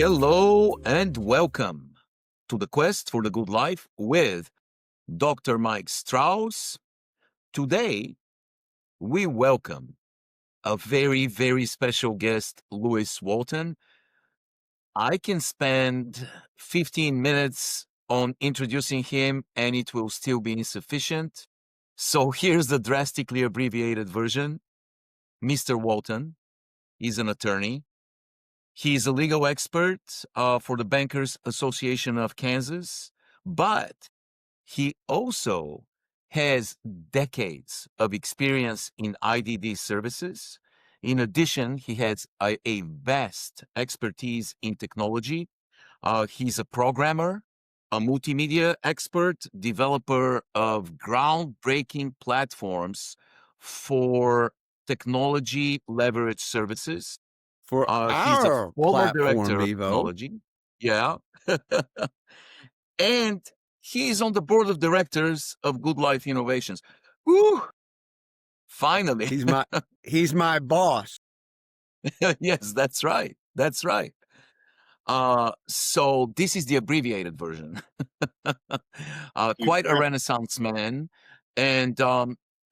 Hello and welcome to the Quest for the Good Life with Dr. Mike Strouse. Today, we welcome a very, very special guest, Lewis Walton. I can spend 15 minutes on introducing him and it will still be insufficient. So here's the drastically abbreviated version. Mr. Walton is an attorney. He is a legal expert for the Bankers Association of Kansas, but he also has decades of experience in IDD services. In addition, he has a vast expertise in technology. He's a programmer, a multimedia expert, developer of groundbreaking platforms for technology leverage services. For He's a our former platform, director of Vivo. technology. Yeah. And he is on the board of directors of Good Life Innovations. Woo! Finally. He's my boss. Yes, that's right. That's right. So this is the abbreviated version. Quite a Renaissance man. And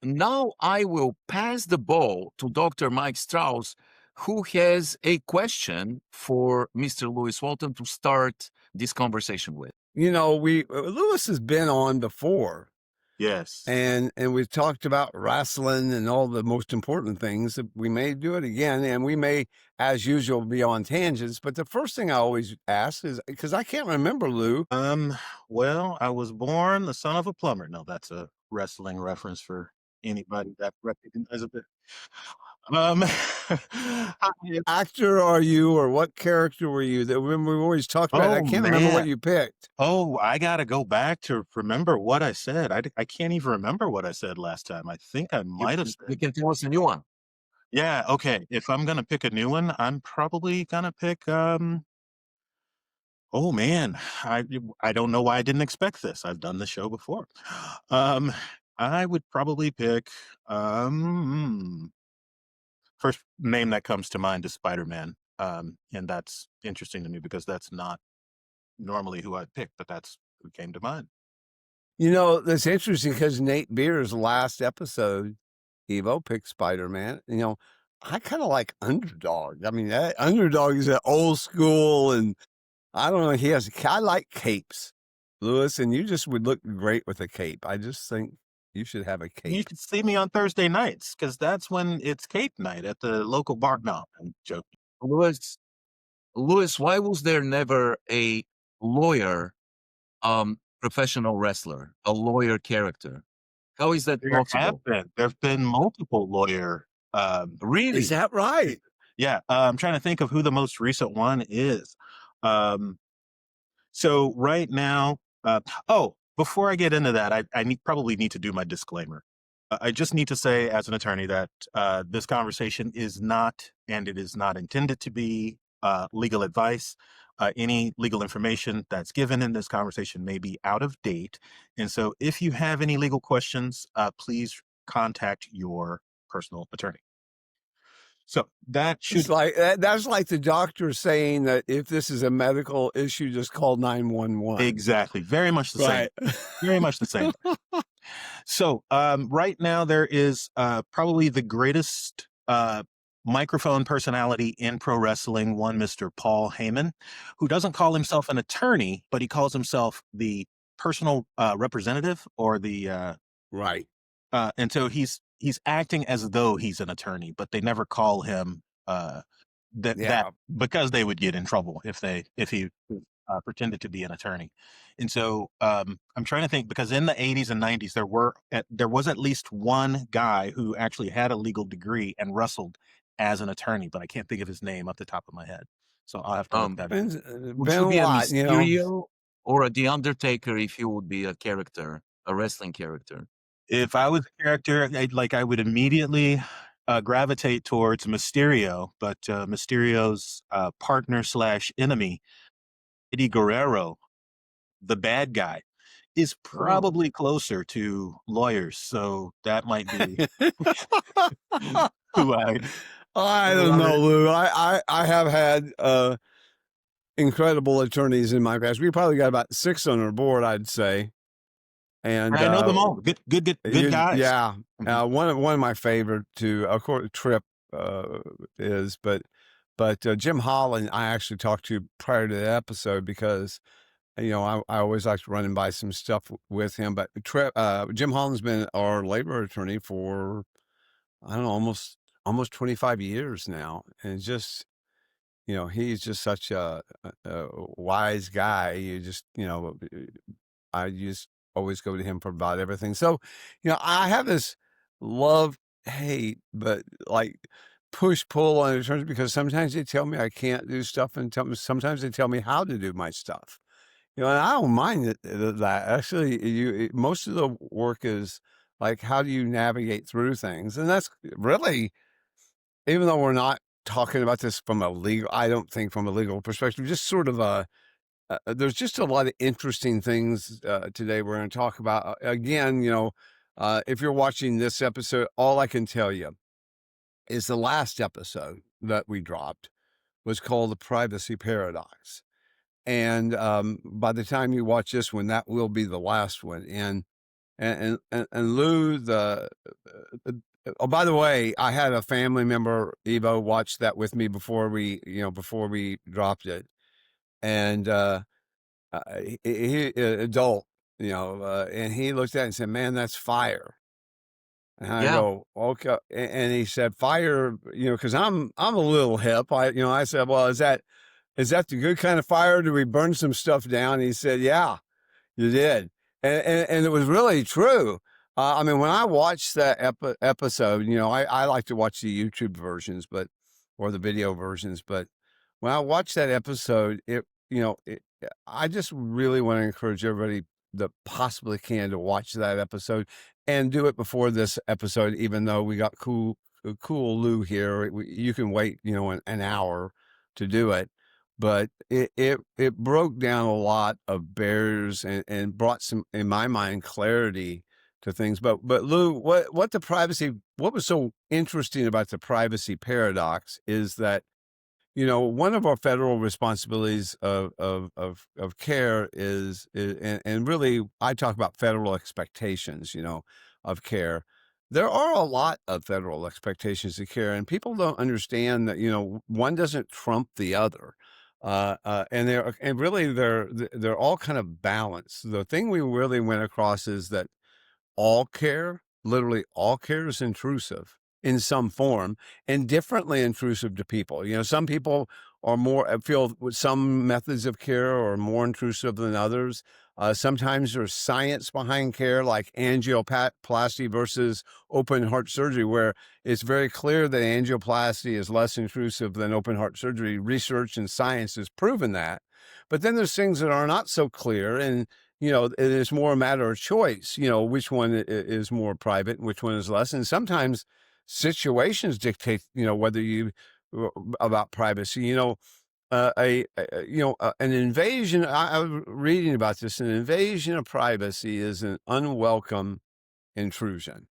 now I will pass the ball to Dr. Mike Strouse, who has a question for Mr. Lewis Walton to start this conversation with. You know, Lewis has been on before. Yes. And we've talked about wrestling and all the most important things. We may do it again, and we may, as usual, be on tangents. But the first thing I always ask is, because I can't remember, Lou. Well, I was born the son of a plumber. No, that's a wrestling reference for anybody that recognizes it. Actor are you, or what character were you? That when we always talked about, I can't remember what you picked. Oh, I gotta go back to remember what I said. I can't even remember what I said last time. I think I might have said. You can tell us a new one. Yeah. Okay. If I'm gonna pick a new one, I'm probably gonna pick. Oh man, I don't know why I didn't expect this. I've done the show before. I would probably pick. First name that comes to mind is Spider-Man. And that's interesting to me because that's not normally who I'd pick, but that's who came to mind. You know, that's interesting because Nate Beer's last episode, Evo picked Spider-Man. You know, I kind of like Underdog. I mean, that Underdog is that old school, and I don't know. I like capes, Lewis, and you just would look great with a cape. I just think you should have a cape. You should see me on Thursday nights because that's when it's cape night at the local bar. No, I'm joking. Lewis, why was there never a lawyer, professional wrestler, a lawyer character? How is that possible? There have been multiple lawyer. Really? Is that right? Yeah. I'm trying to think of who the most recent one is. So right now, before I get into that, I probably need to do my disclaimer. I just need to say as an attorney that this conversation is not, and it is not intended to be legal advice. Any legal information that's given in this conversation may be out of date. And so if you have any legal questions, please contact your personal attorney. So that should that's like the doctor saying that if this is a medical issue, just call 911. Exactly. Very much the same. Very much the same. So right now there is probably the greatest microphone personality in pro wrestling, one Mr. Paul Heyman, who doesn't call himself an attorney, but he calls himself the personal representative or the right. And so he's acting as though he's an attorney, but they never call him that because they would get in trouble if he pretended to be an attorney. And so I'm trying to think, because in the 80s and 90s there was at least one guy who actually had a legal degree and wrestled as an attorney, but I can't think of his name off the top of my head. So I'll have to look that up. Would you be a Mysterio or The Undertaker if you would be a character, a wrestling character? If I was a character, I would immediately gravitate towards Mysterio, but Mysterio's partner / enemy, Eddie Guerrero, the bad guy, is probably closer to lawyers. So that might be who I don't know, Lou. I have had incredible attorneys in my past. We probably got about 6 on our board, I'd say. And I know them all. Good guys. Yeah. Mhm. One of my favorite too, of course, Tripp is, but Jim Holland, I actually talked to prior to the episode because I always like to run and buy some stuff with him. But Jim Holland's been our labor attorney for I don't know almost 25 years now, and just he's just such a wise guy. You just I just always go to him for about everything. So, I have this love hate, but like push pull on attorneys because sometimes they tell me I can't do stuff, and sometimes they tell me how to do my stuff. And I don't mind that. Actually, most of the work is like how do you navigate through things, and that's really, even though we're not talking about this from a legal, I don't think from a legal perspective, just sort of there's just a lot of interesting things today we're going to talk about. Again, if you're watching this episode, all I can tell you is the last episode that we dropped was called The Privacy Paradox. And by the time you watch this one, that will be the last one. And Lou, oh, by the way, I had a family member, Evo, watch that with me before we dropped it. And he adult, and he looked at it and said, "Man, that's fire." And I go, "Okay." And he said, "Fire," because I'm a little hip. I said, "Well, is that the good kind of fire? Do we burn some stuff down?" And he said, "Yeah, you did," and it was really true. I mean, when I watched that episode, I like to watch the YouTube versions, or the video versions, but when I watched that episode, I just really want to encourage everybody that possibly can to watch that episode and do it before this episode, even though we got cool Lou here. You can wait, an hour to do it. But it broke down a lot of barriers and brought some, in my mind, clarity to things. But Lou, what was so interesting about the privacy paradox is that one of our federal responsibilities of care is and really I talk about federal expectations, of care. There are a lot of federal expectations of care, and people don't understand that, one doesn't trump the other. They're all kind of balanced. The thing we really went across is that literally all care is intrusive in some form and differently intrusive to people. Some people are feel some methods of care are more intrusive than others. Sometimes there's science behind care, like angioplasty versus open heart surgery, where it's very clear that angioplasty is less intrusive than open heart surgery. Research and science has proven that. But then there's things that are not so clear, and it is more a matter of choice, which one is more private and which one is less. And sometimes situations dictate, whether about privacy, an invasion. I was reading about this. An invasion of privacy is an unwelcome intrusion.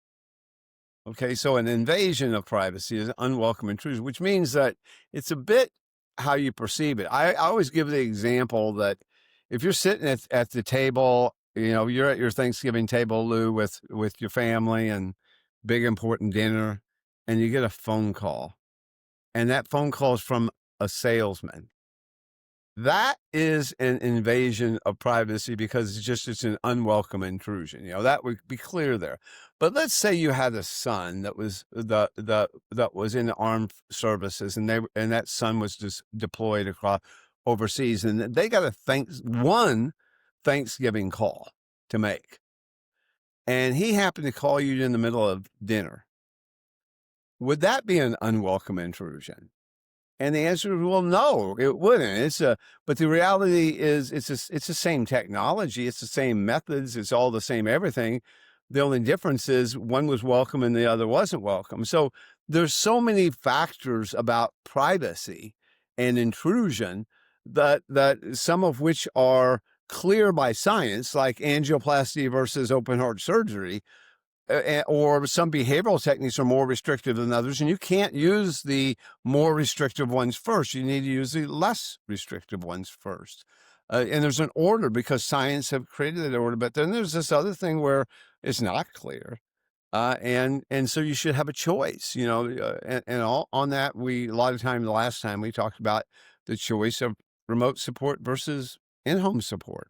Okay, so an invasion of privacy is unwelcome intrusion, which means that it's a bit how you perceive it. I always give the example that if you're sitting at the table, you're at your Thanksgiving table, Lou, with your family and big important dinner, and you get a phone call, and that phone call is from a salesman. That is an invasion of privacy because it's an unwelcome intrusion. That would be clear there. But let's say you had a son that was that was in the armed services, and that son was just deployed across overseas, and they got one Thanksgiving call to make, and he happened to call you in the middle of dinner. Would that be an unwelcome intrusion? And the answer is, well, no, it wouldn't. But the reality is it's the same technology. It's the same methods. It's all the same everything. The only difference is one was welcome and the other wasn't welcome. So there's so many factors about privacy and intrusion that some of which are clear by science, like angioplasty versus open heart surgery. or some behavioral techniques are more restrictive than others, and you can't use the more restrictive ones first. You need to use the less restrictive ones first. And there's an order because science have created that order. But then there's this other thing where it's not clear. And so you should have a choice, and all on that. A lot of time, the last time we talked about the choice of remote support versus in-home support.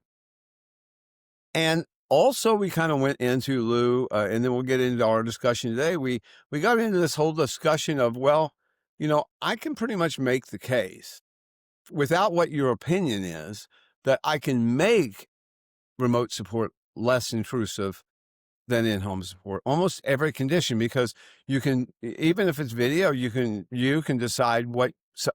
And also we kind of went into, Lou, and then we'll get into our discussion today. We got into this whole discussion of, well, I can pretty much make the case without what your opinion is that I can make remote support less intrusive than in-home support, almost every condition, because you can, even if it's video, you can decide what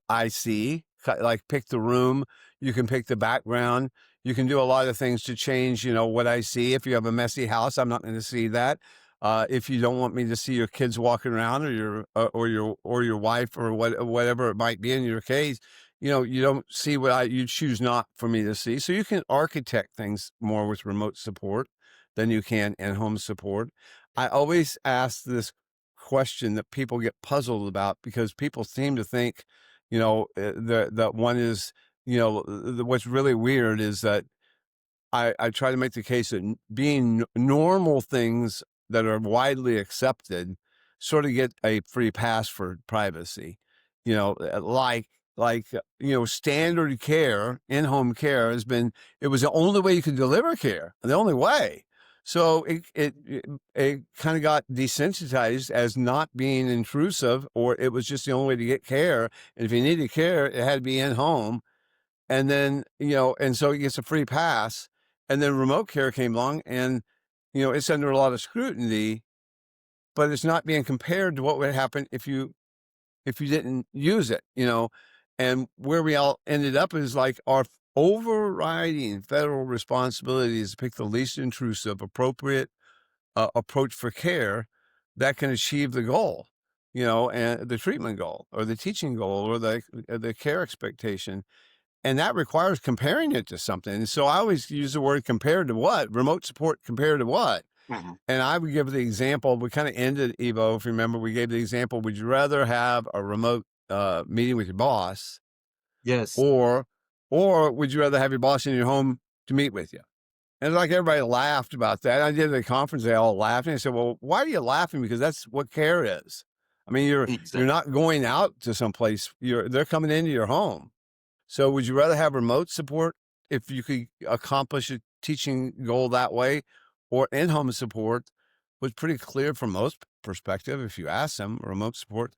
I see, like pick the room, you can pick the background, you can do a lot of things to change, what I see. If you have a messy house, I'm not going to see that. If you don't want me to see your kids walking around, or your wife, or whatever it might be in your case, you don't see what you choose not for me to see. So you can architect things more with remote support than you can in-home support. I always ask this question that people get puzzled about, because people seem to think, that one is, what's really weird is that I try to make the case that being normal things that are widely accepted sort of get a free pass for privacy, like standard care, in-home care it was the only way you could deliver care, the only way. So it kind of got desensitized as not being intrusive, or it was just the only way to get care. And if you needed care, it had to be in home. And then, and so it gets a free pass. And then remote care came along, and, it's under a lot of scrutiny, but it's not being compared to what would happen if you didn't use it, and where we all ended up is like our overriding federal responsibility is to pick the least intrusive, appropriate approach for care that can achieve the goal, and the treatment goal, or the teaching goal, or the care expectation. And that requires comparing it to something. And so I always use the word compared to what? Remote support compared to what? Mm-hmm. And I would give the example, we kind of ended, Evo, if you remember, we gave the example, would you rather have a remote meeting with your boss? Yes. Or would you rather have your boss in your home to meet with you? And like everybody laughed about that. I did at the conference, they all laughed. And I said, well, why are you laughing? Because that's what care is. I mean, you're not going out to someplace, they're coming into your home. So would you rather have remote support if you could accomplish a teaching goal that way, or in-home support? Was pretty clear from most perspective. If you ask them, remote support,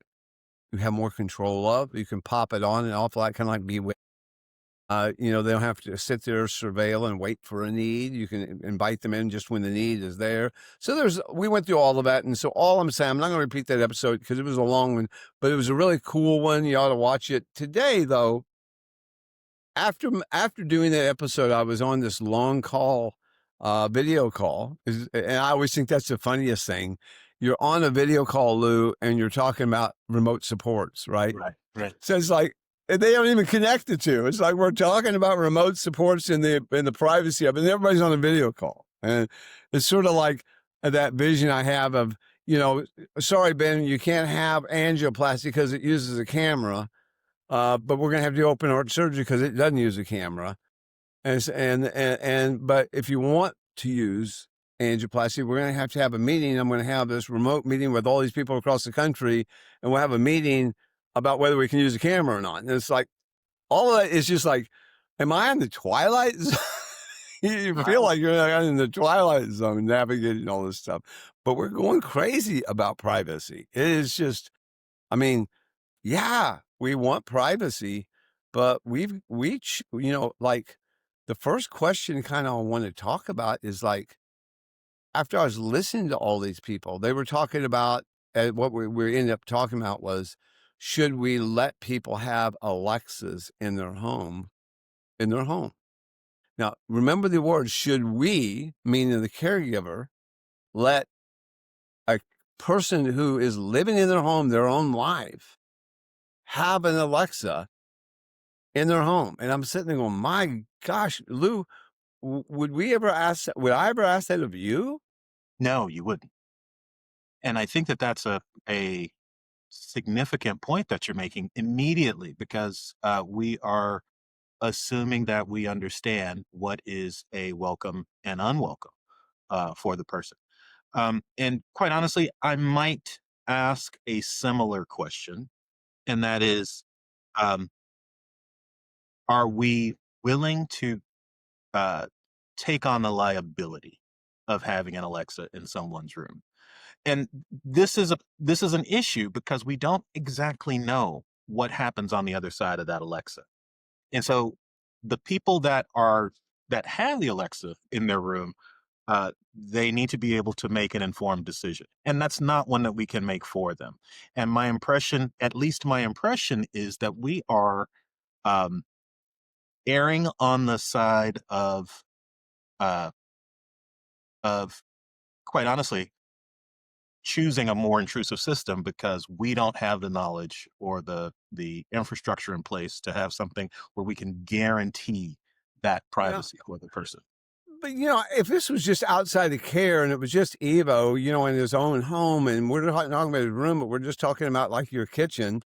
you have more control of. You can pop it on and off, like kind of like be with. They don't have to sit there, surveil, and wait for a need. You can invite them in just when the need is there. So we went through all of that. And so all I'm saying, I'm not going to repeat that episode because it was a long one, but it was a really cool one. You ought to watch it. Today, though, after doing that episode, I was on this long call, video call. And I always think that's the funniest thing. You're on a video call, Lou, and you're talking about remote supports, right? Right. So it's like, they don't even connect the two. It's like we're talking about remote supports in the privacy of it, and everybody's on a video call. And it's sort of like that vision I have of, sorry, Ben, you can't have angioplasty because it uses a camera, but we're going to have to do open heart surgery because it doesn't use a camera. But if you want to use angioplasty, we're going to have a meeting. I'm going to have this remote meeting with all these people across the country, and we'll have a meeting about whether we can use a camera or not. And it's like, all of that is just like, am I in the twilight zone? You feel like you're in the twilight zone navigating all this stuff. But we're going crazy about privacy. It is just, I mean, yeah, we want privacy, but like the first question kind of I want to talk about is like, after I was listening to all these people, they were talking about, what we ended up talking about was, should we let people have Alexas in their home? Now, remember the word should we, meaning the caregiver, let a person who is living in their home, their own life, have an Alexa in their home. And I'm sitting there going, my gosh, Lou, would I ever ask that of you? No, you wouldn't. And I think that that's a significant point that you're making immediately, because we are assuming that we understand what is a welcome and unwelcome for the person. And quite honestly, I might ask a similar question, and that is, um, are we willing to uh, take on the liability of having an Alexa in someone's room? And this is an issue because we don't exactly know what happens on the other side of that Alexa. And so the people that have the Alexa in their room, they need to be able to make an informed decision. And that's not one that we can make for them. And my impression, at least my impression, is that we are um, erring on the side uh, of quite honestly choosing a more intrusive system because we don't have the knowledge or the infrastructure in place to have something where we can guarantee that Yeah. privacy for the person. But, if this was just outside of care and it was just Evo, in his own home, and we're not talking about his room, but we're just talking about like your kitchen.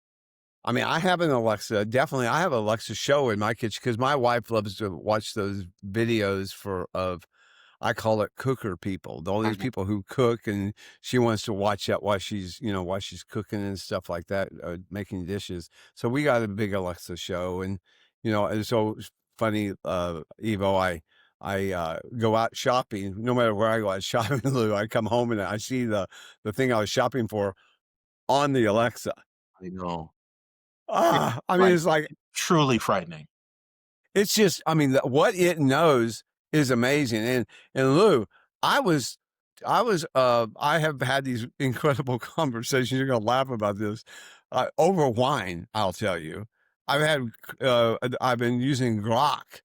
I mean, I have an Alexa. Definitely, I have an Alexa show in my kitchen because my wife loves to watch those videos of I call it cooker people. All these Mhm. people who cook, and she wants to watch that while she's cooking and stuff like that, making dishes. So we got a big Alexa show, and so it's funny, Evo. I go out shopping. No matter where I go out shopping, Lou, I come home and I see the thing I was shopping for on the Alexa. I know. I mean, Right. it's like Truly frightening. it's just, I mean, what it knows is amazing. And Lou, I was, I have had these incredible conversations. You're gonna laugh about this, over wine. I'll tell you, I've been using Grok,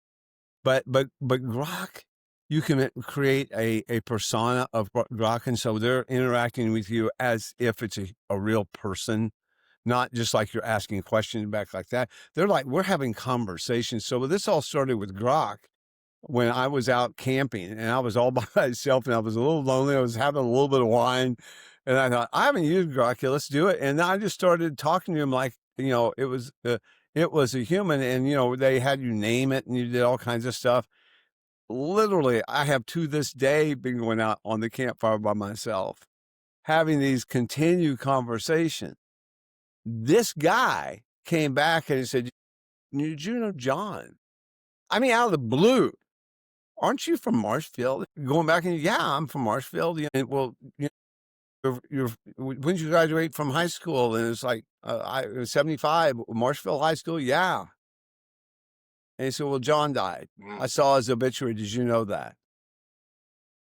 but Grok, you can create a persona of Grok, and so they're interacting with you as if it's a real person, not just like you're asking questions back like that. They're like, we're having conversations. So this all started with Grok when I was out camping and I was all by myself and I was a little lonely. I was having a little bit of wine and I thought, I haven't used Grok yet. Let's do it. And I just started talking to him like, it was a human, and, they had you name it and you did all kinds of stuff. Literally, I have to this day been going out on the campfire by myself, having these continued conversations. This guy came back and he said, "Did you know John?" I mean, out of the blue. "Aren't you from Marshfield?" Going back and, "Yeah, I'm from Marshfield." And, "Well, when did you graduate from high school?" And it's like, I it was 75, Marshfield High School. "Yeah." And he said, "Well, John died. I saw his obituary. Did you know that?"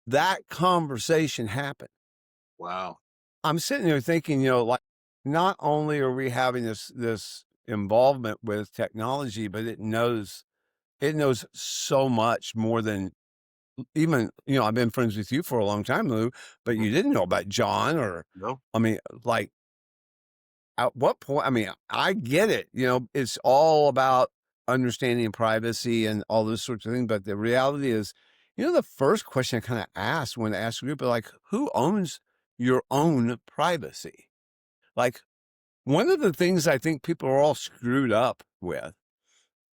That conversation happened. Wow. I'm sitting there thinking, like, not only are we having this involvement with technology, but it knows so much more than even, I've been friends with you for a long time, Lou, but you didn't know about John No. I mean, like, at what point, I mean, I get it, it's all about understanding privacy and all those sorts of things, but the reality is, the first question I kind of asked when I asked a group, like, who owns your own privacy? Like, one of the things I think people are all screwed up with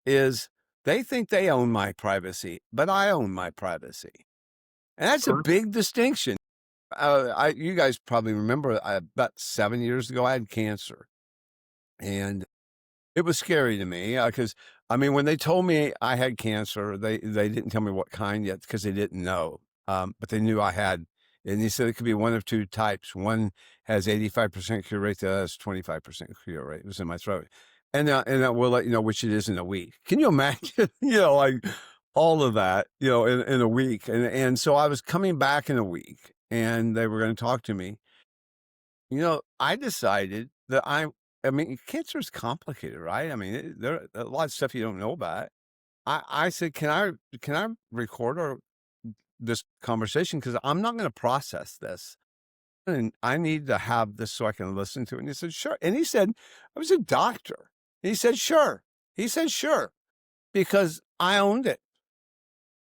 is they think they own my privacy, but I own my privacy. And that's a Sure. big distinction. You guys probably remember, about 7 years ago, I had cancer, and it was scary to me because, I mean, when they told me I had cancer, they didn't tell me what kind yet because they didn't know, but they knew I had. And they said it could be one of two types. One has 85% cure rate, the other has 25% cure rate. It was in my throat, and we'll let you know which it is in a week. Can you imagine? Like all of that, in a week. And so I was coming back in a week, and they were going to talk to me. I decided that I mean, cancer is complicated, right? I mean, there are a lot of stuff you don't know about. I said, can I record this conversation? Because I'm not going to process this. And I need to have this so I can listen to it. And he said, sure. And he said, I was a doctor. And he said, sure. He said, sure, because I owned it.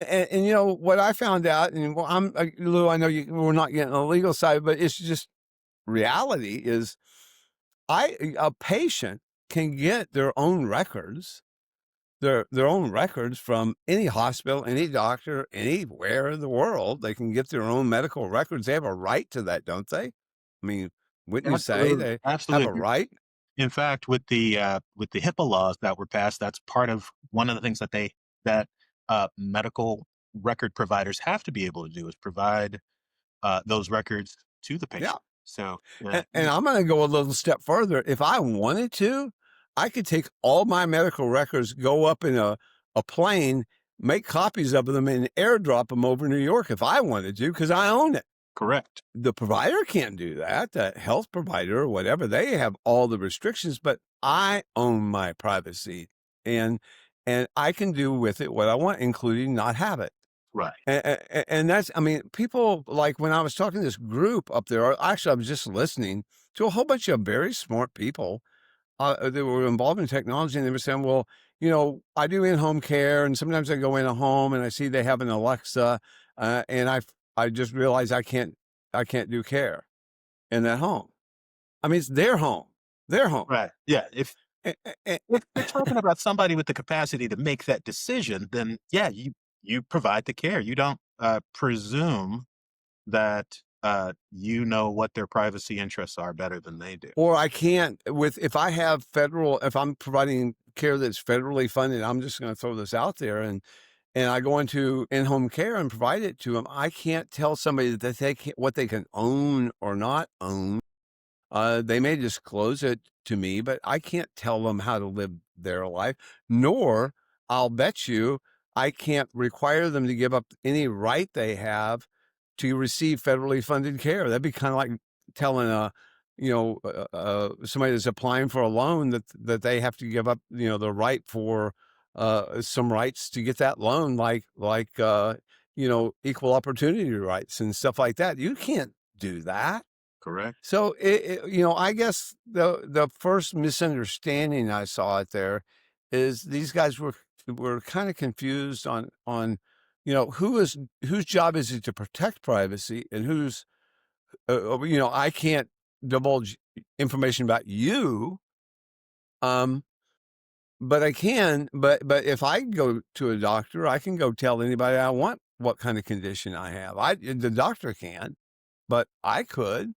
And what I found out, and well, Lou, I know we're not getting on the legal side, but it's just, reality is a patient can get their own records, their own records from any hospital, any doctor, anywhere in the world. They can get their own medical records. They have a right to that, don't they? I mean, wouldn't you say Absolutely, they have a absolutely. right? In fact, with the HIPAA laws that were passed, that's part of one of the things that medical record providers have to be able to do is provide those records to the Yeah. patient. So, And I'm going to go a little step further. If I wanted to, I could take all my medical records, go up in a plane, make copies of them, and airdrop them over New York if I wanted to, because I own it. correct. The provider can't do that. The health provider or whatever, they have all the restrictions, but I own my privacy, and I can do with it what I want, including not have it. Right. And that's, I mean, people, like when I was talking to this group up there, or actually, I was just listening to a whole bunch of very smart people that were involved in technology, and they were saying, well, I do in-home care, and sometimes I go in a home and I see they have an Alexa, and I just realize I can't do care in that home. I mean, it's their home, their home. Right. Yeah. A- a- If you're talking about somebody with the capacity to make that decision, then yeah, you provide the care. You don't presume that you know what their privacy interests are better than they do. Or I can't if I have if I'm providing care that's federally funded, I'm just going to throw this out there, and I go into in-home care and provide it to them. I can't tell somebody that what they can own or not own. They may disclose it to me, but I can't tell them how to live their life, nor I'll bet you I can't require them to give up any right they have to receive federally funded care. That'd be kind of like telling somebody that's applying for a loan that they have to give up, the right for some rights to get that loan, like equal opportunity rights and stuff like that. You can't do that. Correct. So I guess the first misunderstanding I saw out there is these guys were kind of confused on whose job is it to protect privacy, and whose I can't divulge information about you, but I can. But if I go to a doctor, I can go tell anybody I want what kind of condition I have. The doctor can't, but I could.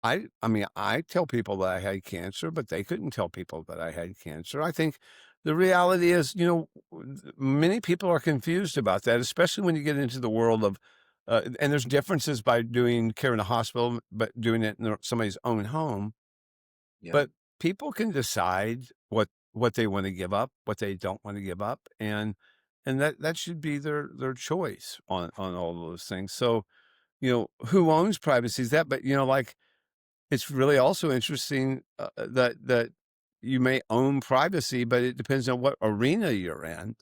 I mean, I tell people that I had cancer, but they couldn't tell people that I had cancer. I think the reality is, many people are confused about that, especially when you get into the world of, and there's differences by doing care in a hospital, but doing it in somebody's own home. Yeah. But people can decide what they want to give up, what they don't want to give up, and that should be their choice on all those things. So, who owns privacy is that, but like. It's really also interesting that you may own privacy, but it depends on what arena you're in.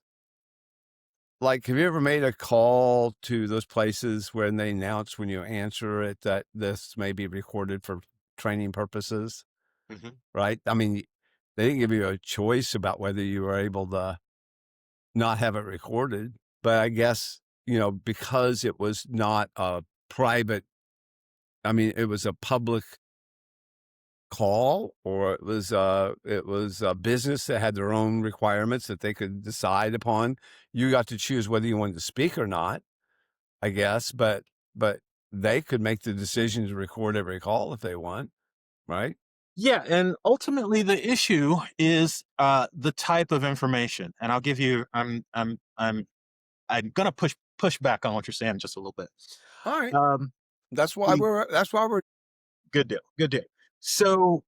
Like, have you ever made a call to those places where they announce when you answer it that this may be recorded for training purposes, Mm-hmm. right? I mean, they didn't give you a choice about whether you were able to not have it recorded, but I guess, because it was not a private, I mean, it was a public call, or it was a business that had their own requirements that they could decide upon. You got to choose whether you wanted to speak or not, I guess, but they could make the decision to record every call if they want, right? Yeah, and ultimately the issue is the type of information. And I'll give you. I'm gonna push back on what you're saying just a little bit. All right. Um, That's why the- we're Good deal. Good deal. So,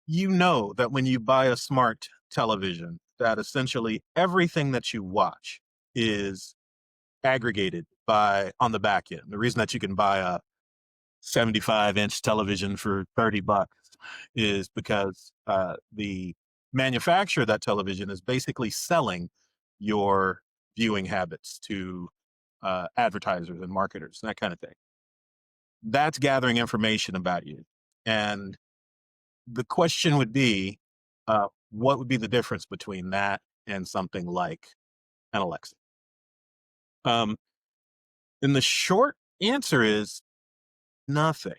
you know that when you buy a smart television, that essentially everything that you watch is aggregated on the back end. The reason that you can buy a 75-inch television for $30 is because the manufacturer of that television is basically selling your viewing habits to advertisers and marketers, that kind of thing. That's gathering information about you. And the question would be, what would be the difference between that and something like an Alexa? And the short answer is nothing.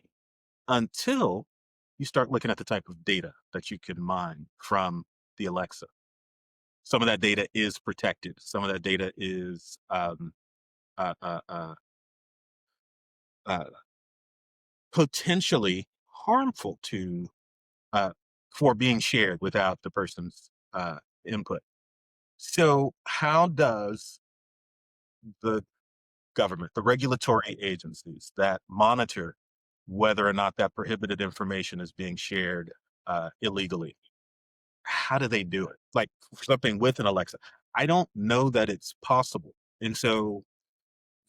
until you start looking at the type of data that you can mine from the Alexa. Some of that data is protected. Some of that data is uh, uh, uh, uh, potentially harmful to for being shared without the person's input. So, how does the government, the regulatory agencies that monitor whether or not that prohibited information is being shared illegally, how do they do it? Like something with an Alexa. I don't know that it's possible. And so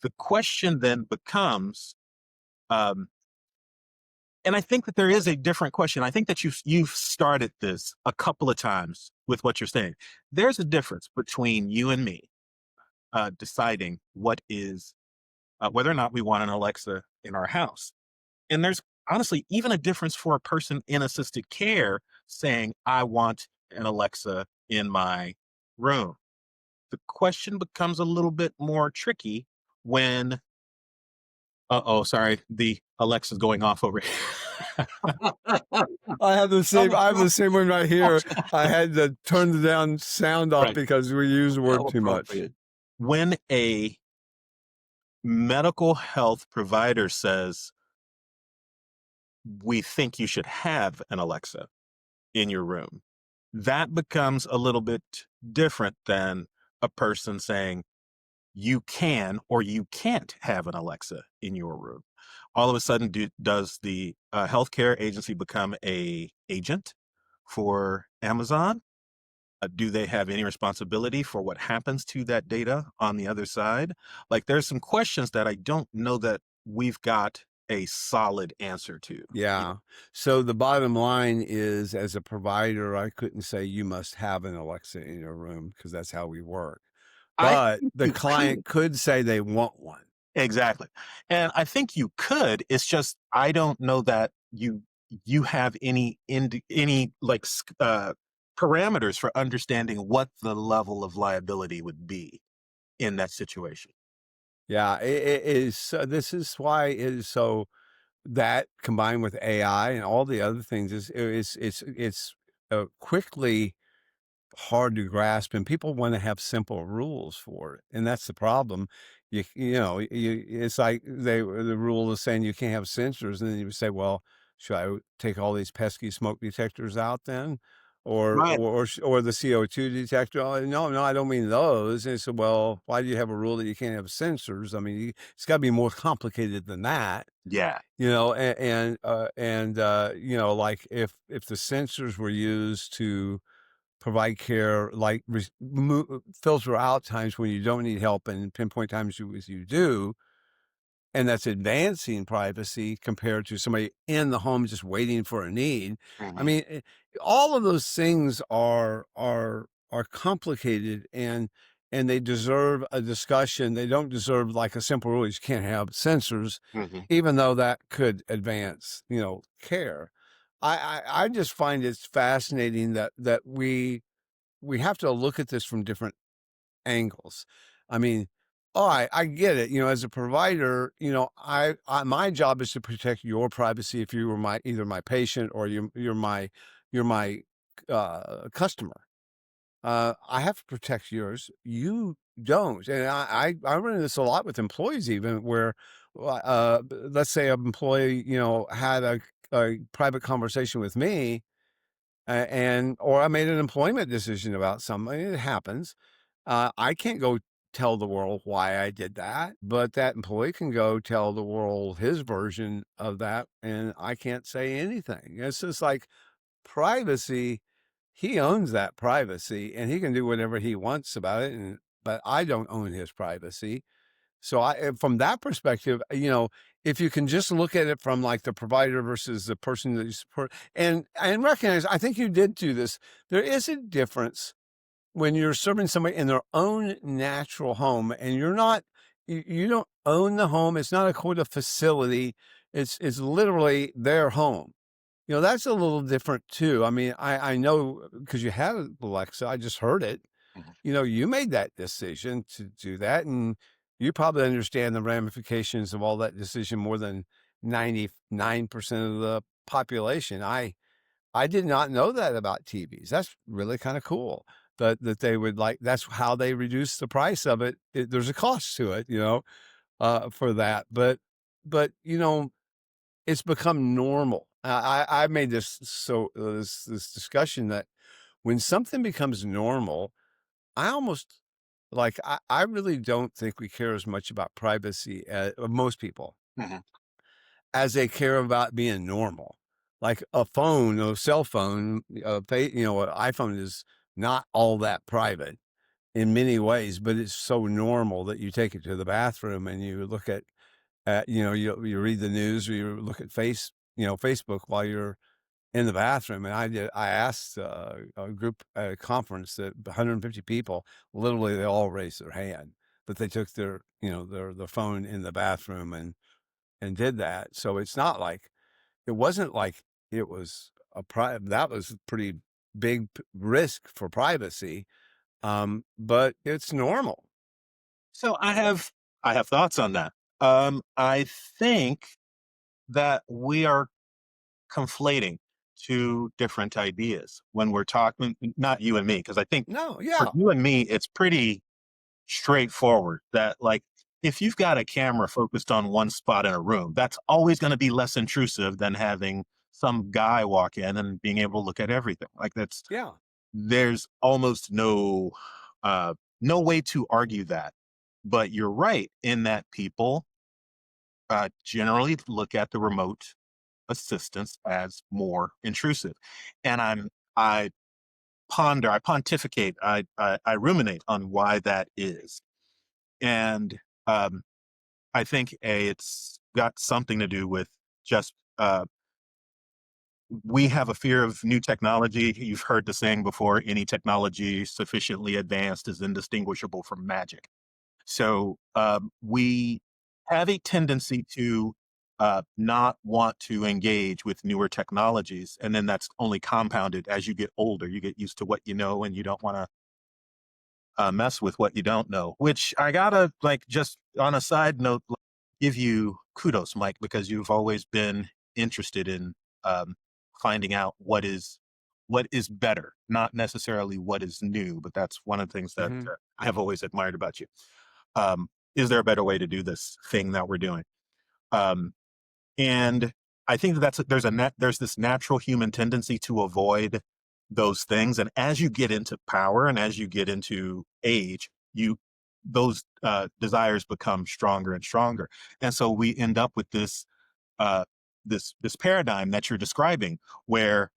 the question then becomes, um, and I think that there is a different question. I think that you've started this a couple of times with what you're saying. There's a difference between you and me deciding what is whether or not we want an Alexa in our house. And there's honestly even a difference for a person in assisted care saying, I want an Alexa in my room. The question becomes a little bit more tricky when, sorry, the Alexa's going off over here. I have the same one right here. I had to turn the down sound off Right. because we use the word How too much. appropriate. When a medical health provider says, we think you should have an Alexa in your room, that becomes a little bit different than a person saying you can or you can't have an Alexa in your room. All of a sudden, does the healthcare agency become a agent for Amazon? Do they have any responsibility for what happens to that data on the other side? Like, there's some questions that I don't know that we've got a solid answer to. Yeah. So the bottom line is, as a provider, I couldn't say you must have an Alexa in your room because that's how we work. I But think the you client could say they want one. exactly. And I think you could. It's just I don't know that you have any like parameters for understanding what the level of liability would be in that situation. Yeah, it is. This is why it is so that combined with AI and all the other things it's quickly hard to grasp, and people want to have simple rules for it, and that's the problem. It's like the rule is saying you can't have sensors, and then you say, well, should I take all these pesky smoke detectors out then, Right. or the CO2 detector? Oh, no, I don't mean those. And so, well, why do you have a rule that you can't have sensors? I mean, it's got to be more complicated than that. Yeah. Like if the sensors were used to provide care, like filter out times when you don't need help and pinpoint times you do, and that's advancing privacy compared to somebody in the home just waiting for a need. I Mhm. mean, all of those things are complicated, and they deserve a discussion. They don't deserve like a simple rule: you can't have sensors, Mhm. even though that could advance, care. I just find it's fascinating that we have to look at this from different angles. I mean, all right, I get it. As a provider, my job is to protect your privacy if you were either my patient or you're my customer. I have to protect yours. You don't, and I run into this a lot with employees, even where, let's say an employee, had a private conversation with me, or I made an employment decision about something. It happens. I can't go tell the world why I did that, but that employee can go tell the world his version of that, and I can't say anything. It's just like privacy. He owns that privacy, and he can do whatever he wants about it. But I don't own his privacy. So from that perspective, if you can just look at it from like the provider versus the person that you support, and recognize, I think you did do this. There is a difference when you're serving somebody in their own natural home, and you don't own the home. It's not a quote a facility. It's literally their home. That's a little different too. I mean, I know because you had Alexa. I just heard it. Mhm. You made that decision to do that, and you probably understand the ramifications of all that decision more than 99% of the population. I did not know that about TVs. That's really kind of cool that they would like, that's how they reduce the price of it. There's a cost to it, for that. But, it's become normal. I made this discussion that when something becomes normal, I almost I really don't think we care as much about privacy as most people Mhm. as they care about being normal. Like a phone, a cell phone, an iPhone is not all that private in many ways, but it's so normal that you take it to the bathroom and you look you read the news or you look at Facebook while you're in the bathroom. And I asked a group at a conference that 150 people, literally they all raised their hand that they took their phone in the bathroom and did that. So it wasn't like it was that was a pretty big risk for privacy. But it's normal. So I have thoughts on that. I think that we are conflating two different ideas when we're talking, not you and me, because I think No, for yeah. you and me, it's pretty straightforward that, like, if you've got a camera focused on one spot in a room, that's always going to be less intrusive than having some guy walk in and being able to look at everything. Like, Yeah. there's almost no way to argue that. But you're right in that people generally look at the remote assistance as more intrusive. And I ponder, I pontificate, I ruminate on why that is. And um, I think it's got something to do with just we have a fear of new technology. You've heard the saying before: any technology sufficiently advanced is indistinguishable from magic. So we have a tendency to not want to engage with newer technologies, and then that's only compounded as you get older. You get used to what you know, and you don't want to mess with what you don't know. Which I gotta, like, just on a side note, like, give you kudos, Mike, because you've always been interested in um, finding out what is better, not necessarily what is new. But that's one of the things that Hmm. I have always admired about you. Is there a better way to do this thing that we're doing? Um, and I think that there's this natural human tendency to avoid those things. And as you get into power and as you get into age, those desires become stronger and stronger. And so we end up with uh, this paradigm that you're describing, where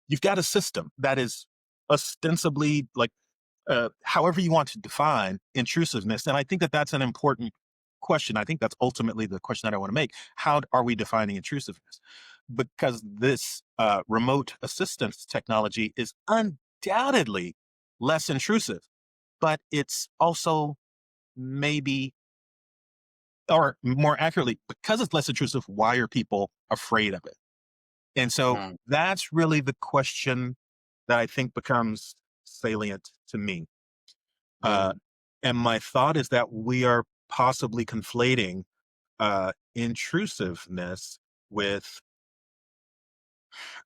you've got a system that is ostensibly, like, however you want to define intrusiveness. And I think that that's an important question. I think that's ultimately the question that I want to make. How are we defining intrusiveness? Because this remote assistance technology is undoubtedly less intrusive, but it's also maybe, or more accurately, because it's less intrusive, why are people afraid of it? And so Mm. that's really the question that I think becomes salient to me. Uh, Mm. and my thought is that we are possibly conflating intrusiveness with,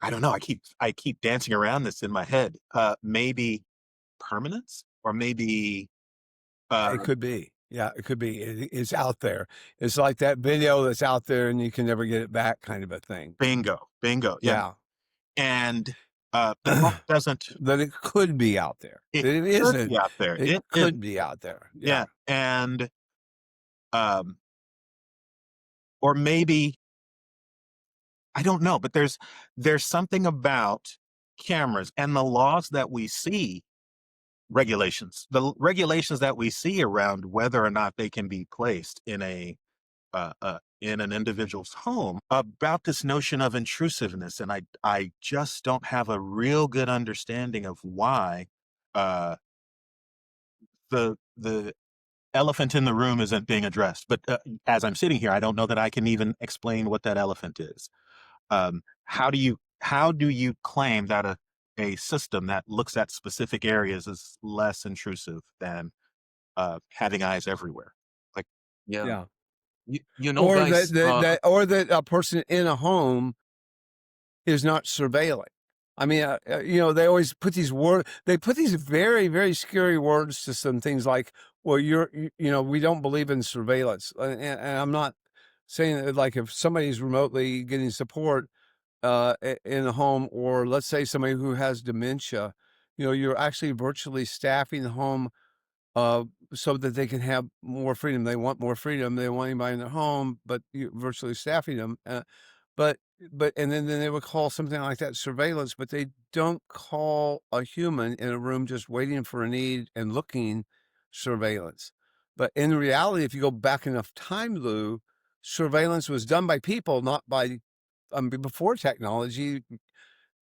I don't know. I keep dancing around this in my head. Maybe permanence, or maybe It uh, could be. Yeah, it could be. It's out there. It's like that video that's out there and you can never get it back kind of a thing. bingo, bingo. Yeah, Yeah. and the book doesn't. That it could be out there. It It could isn't. be out there. It It is. could be out there. Yeah. Yeah, and um, or maybe, I don't know, but there's something about cameras and the laws that we see, regulations that we see around whether or not they can be placed in an individual's home, about this notion of intrusiveness. And I just don't have a real good understanding of why uh, the elephant in the room isn't being addressed. But as I'm sitting here, I don't know that I can even explain what that elephant is. How do you claim that a system that looks at specific areas is less intrusive than having eyes everywhere? Like, Yeah. Yeah. You know, guys, or that a person in a home is not surveilling. I mean, they always put these they put these very, very scary words to some things like, well, we don't believe in surveillance. And I'm not saying that, like, if somebody's remotely getting support in a home, or let's say somebody who has dementia, you're actually virtually staffing the home so that they can have more freedom. They want more freedom. They want anybody in their home, but you're virtually staffing them. But and then they would call something like that surveillance, but they don't call a human in a room just waiting for a need and looking surveillance. But in reality, if you go back enough time, Lou, surveillance was done by people, not by before technology.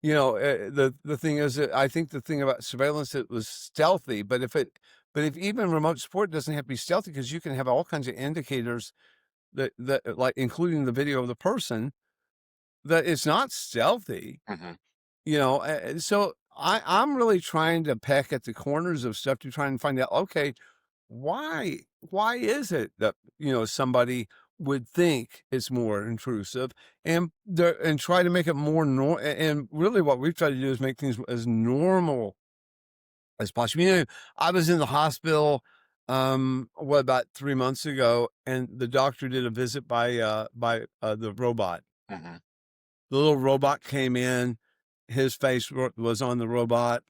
The thing is that I think the thing about surveillance, it was stealthy, but if even remote support doesn't have to be stealthy, because you can have all kinds of indicators that like, including the video of the person, that it's not stealthy. So I'm really trying to peck at the corners of stuff to try and find out, okay, why is it that somebody would think it's more intrusive, and try to make it more normal. And really what we've tried to do is make things as normal as possible. I was in the hospital about 3 months ago, and the doctor did a visit by the robot. The little robot came in, his face was on the robot,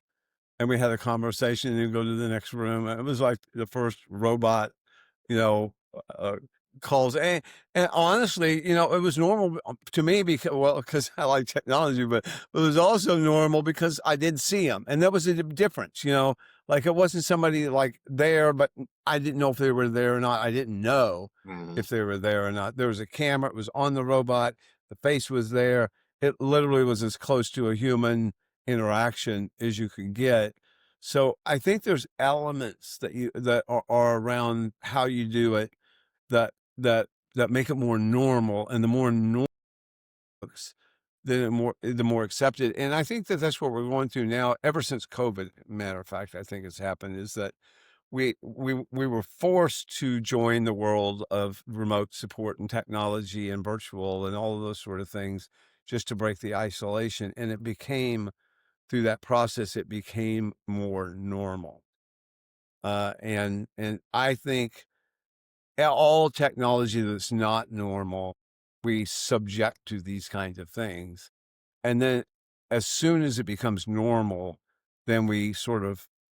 and we had a conversation, and then go to the next room. It was like the first robot, uh, calls. And honestly, it was normal to me because I like technology, but it was also normal because I did see them. And that was a difference, like it wasn't somebody like there, but I didn't know if they were there or not. I didn't know if they were there or not. There was a camera, it was on the robot. The face was there. It literally was as close to a human interaction as you could get. So I think there's elements that are around how you do it that make it more normal, and the more normal looks, then the more accepted. And I think that that's what we're going through now. Ever since COVID, matter of fact, I think it's happened, is that we were forced to join the world of remote support and technology and virtual and all of those sort of things, just to break the isolation. And it became, through that process, it became more normal. And I think all technology that's not normal, we subject to these kinds of things. And then as soon as it becomes normal, then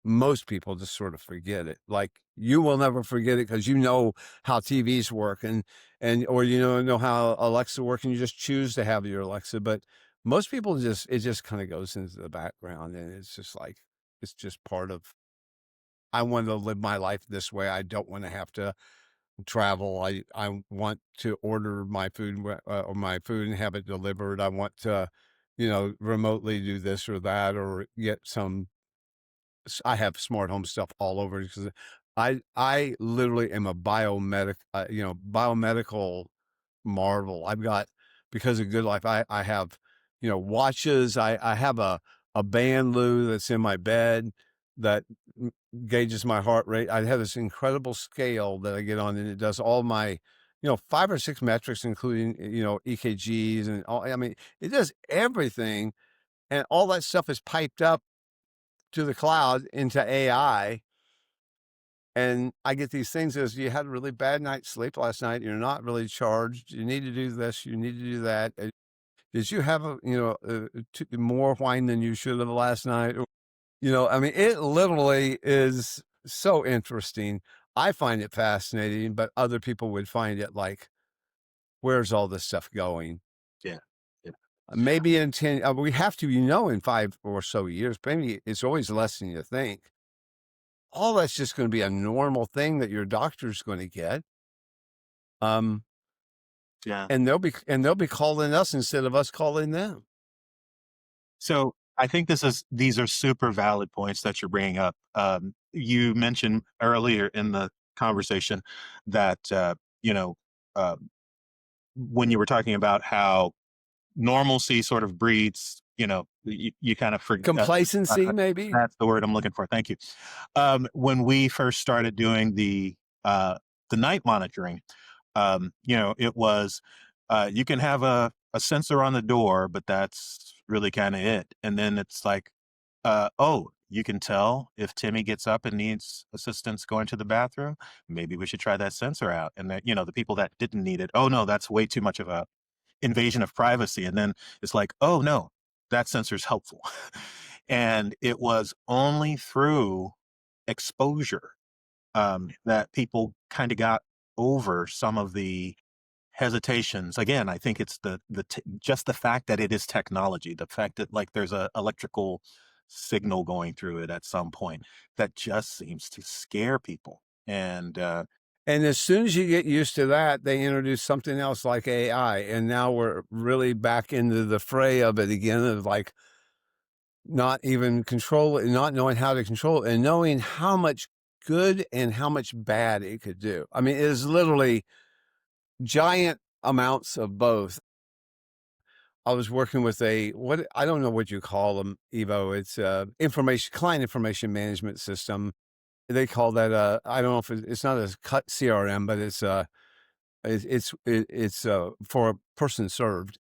most people just sort of forget it. Like, you will never forget it because you know how TVs work, or know how Alexa works, and you just choose to have your Alexa. But most people it just kind of goes into the background, and it's just like, it's just part of, I want to live my life this way. I don't want to have to travel. I want to order my food and have it delivered. I want to, remotely do this or that, or get some. I have smart home stuff all over, because I literally am a biomedical marvel. I've got, because of Good Life, I have, watches. I have a band, Lou, that's in my bed that gauges my heart rate. I have this incredible scale that I get on, and it does all my, 5 or 6 metrics, including, EKGs and all. I mean, it does everything, and all that stuff is piped up to the cloud into AI. And I get these things as, you had a really bad night's sleep last night. You're not really charged. You need to do this. You need to do that. Did you have more wine than you should have last night? I mean, it literally is so interesting. I find it fascinating, but other people would find it like, where's all this stuff going? Yeah. Maybe in 10, we have to, in 5 or so years, maybe it's always less than you think. All that's just going to be a normal thing that your doctor's going to get. Yeah. And they'll be calling us instead of us calling them. So I think these are super valid points that you're bringing up. You mentioned earlier in the conversation that, when you were talking about how normalcy sort of breeds, you kind of forget complacency, maybe that's the word I'm looking for. Thank you. When we first started doing the night monitoring, It was you can have a sensor on the door, but that's really kind of it. And then it's like, oh, you can tell if Timmy gets up and needs assistance going to the bathroom. Maybe we should try that sensor out. And that, the people that didn't need it, oh no, that's way too much of a invasion of privacy. And then it's like, oh no, that sensor's helpful. And it was only through exposure that people kind of got over some of the hesitations. Again, I think it's just the fact that it is technology, the fact that like there's a electrical signal going through it at some point that just seems to scare people. And as soon as you get used to that, they introduce something else like AI, and now we're really back into the fray of it again, of like not even control it, not knowing how to control it, and knowing how much good and how much bad it could do. I mean, it is literally giant amounts of both. I was working with I don't know what you call them, Evo. It's client information management system. They call that I don't know if it's not a cut CRM, but it's for a person served.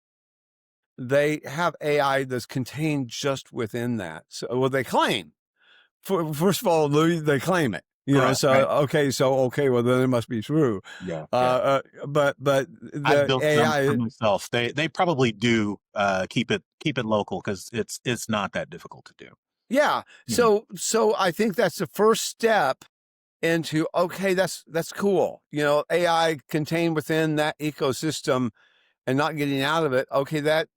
They have AI that's contained just within that. So, well, they claim. First of all, they claim it. Correct, So right. well, then it must be true. Yeah. But I've the built some AI for myself. They probably do keep it local because it's not that difficult to do. yeah. Mhm. So I think that's the first step into, okay, that's cool. AI contained within that ecosystem and not getting out of it. Okay, that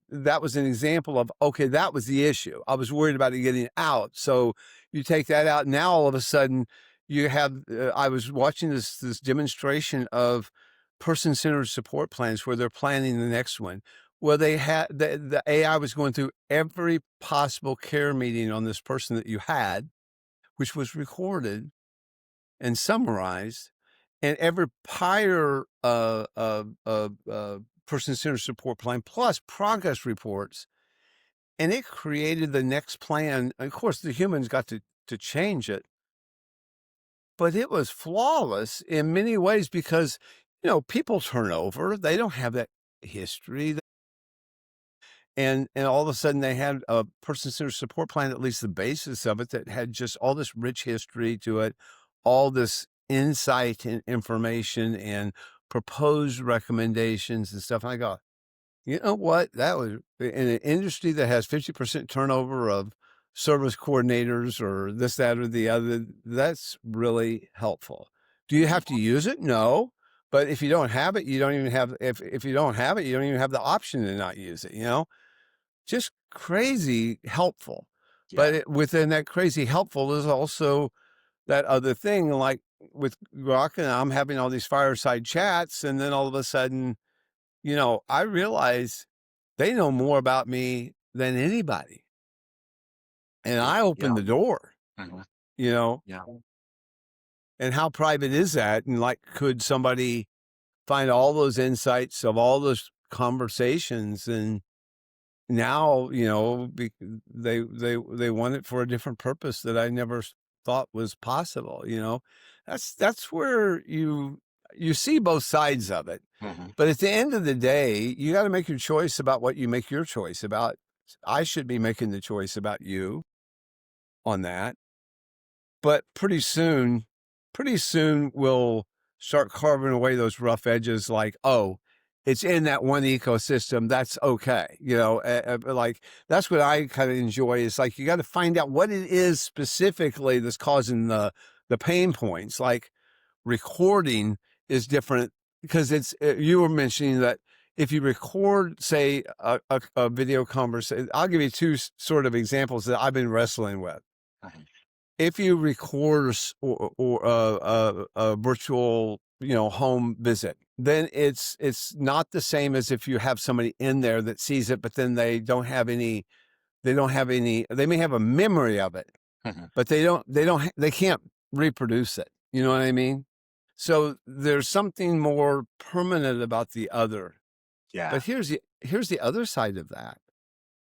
was an example of, okay, that was the issue. I was worried about it getting out. So you take that out. Now all of a sudden you have, I was watching this demonstration of person-centered support plans where they're planning the next one. Well, they had the AI was going through every possible care meeting on this person that you had, which was recorded and summarized, and every prior person-centered support plan plus progress reports, and it created the next plan. Of course, the humans got to change it, but it was flawless in many ways because people turn over; they don't have that history. And all of a sudden they had a person-centered support plan, at least the basis of it, that had just all this rich history to it, all this insight and information and proposed recommendations and stuff. And I go, you know what? That was in an industry that has 50% turnover of service coordinators or this, that, or the other. That's really helpful. Do you have to use it? No. But if you don't have it, you don't even have, if you don't have it, you don't even have the option to not use it, just crazy helpful. Yeah. But within that crazy helpful is also that other thing, like with Grok, and I'm having all these fireside chats, and then all of a sudden, I realize they know more about me than anybody. And I opened Yeah. the door, Mhm. you know, Yeah. and how private is that? And like, could somebody find all those insights of all those conversations? And now, they want it for a different purpose that I never thought was possible. That's where you see both sides of it. Mhm. But at the end of the day, you got to make your choice about what you make your choice about. I should be making the choice about you on that. But pretty soon we'll start carving away those rough edges, like, oh, it's in that one ecosystem. That's okay. Like that's what I kind of enjoy, is like, you got to find out what it is specifically that's causing the pain points. Like recording is different because you were mentioning that if you record, say, a video conversation, I'll give you two sort of examples that I've been wrestling with. Mhm. If you record or a virtual, home visit, then it's not the same as if you have somebody in there that sees it, but then they may have a memory of it, Mhm. but they can't reproduce it. You know what I mean? So there's something more permanent about the other. Yeah. But here's the other side of that.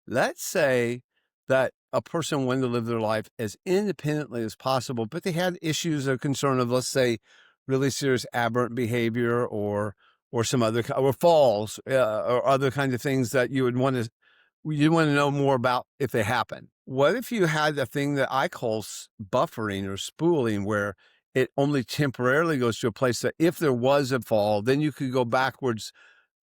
Let's say that a person wanted to live their life as independently as possible, but they had issues or concern of, let's say, really serious aberrant behavior or or some other, or falls, or other kinds of things that you want to know more about if they happen. What if you had a thing that I call buffering or spooling, where it only temporarily goes to a place that if there was a fall, then you could go backwards,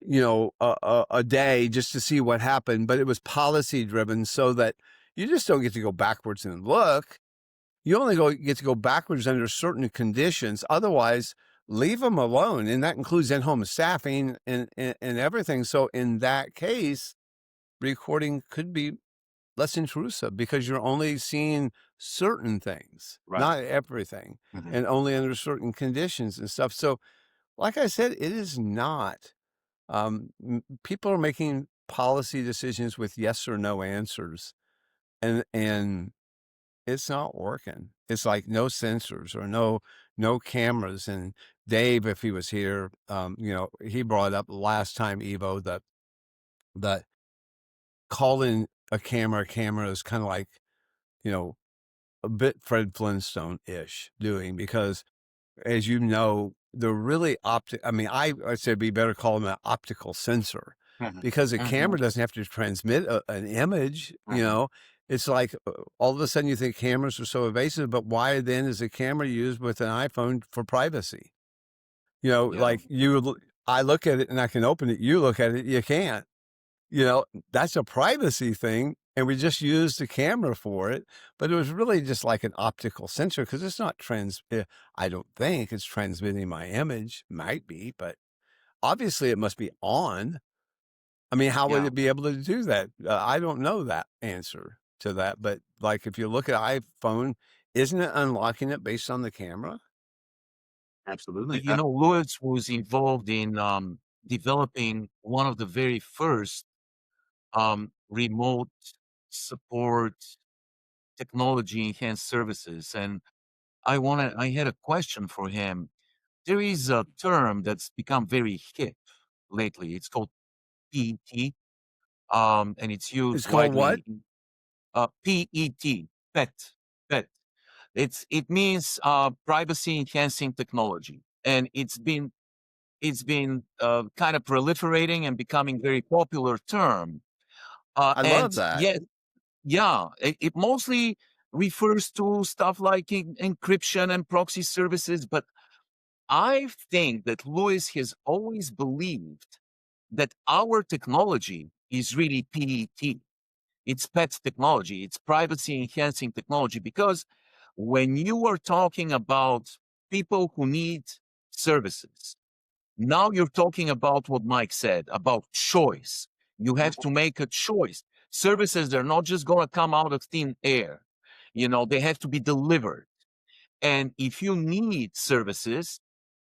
a day just to see what happened, but it was policy driven so that you just don't get to go backwards and look. You only get to go backwards under certain conditions. Otherwise, leave them alone. And that includes in-home staffing and everything. So in that case, recording could be less intrusive because you're only seeing certain things, not everything, and only under certain conditions and stuff. So like I said, it is not, people are making policy decisions with yes or no answers, and it's not working. It's like no sensors or no cameras. And Dave, if he was here, he brought up last time, Evo, that calling a camera is kind of like, a bit Fred Flintstone-ish doing, because as you know, they're really I'd say it'd be better call them an optical sensor, because a camera doesn't have to transmit an image, It's like all of a sudden you think cameras are so evasive, but why then is a camera used with an iPhone for privacy? Like I look at it and I can open it. You look at it, you can't. That's a privacy thing, and we just used the camera for it, but it was really just like an optical sensor, because it's not I don't think it's transmitting my image. Might be, but obviously it must be on. I mean, how would it be able to do that? I don't know that answer to that, but like if you look at iPhone, isn't it unlocking it based on the camera? Absolutely. Lewis was involved in developing one of the very first remote support technology enhanced services. And I had a question for him. There is a term that's become very hip lately. It's called PET, and it's used It's called what? widely. PET, PET. It means privacy enhancing technology, and it's been kind of proliferating and becoming very popular term. I love that. It mostly refers to stuff like encryption and proxy services, but I think that Lewis has always believed that our technology is really PET. It's PET technology. It's privacy enhancing technology, because when you are talking about people who need services, now you're talking about what Mike said about choice. You have to make a choice. Services, they're not just going to come out of thin air. They have to be delivered. And if you need services,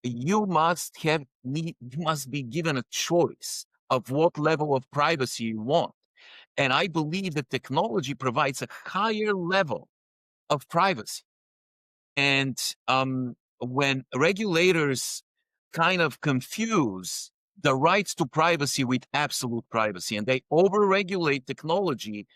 you must be given a choice of what level of privacy you want. And I believe that technology provides a higher level of privacy. And when regulators kind of confuse the rights to privacy with absolute privacy, and they overregulate technology,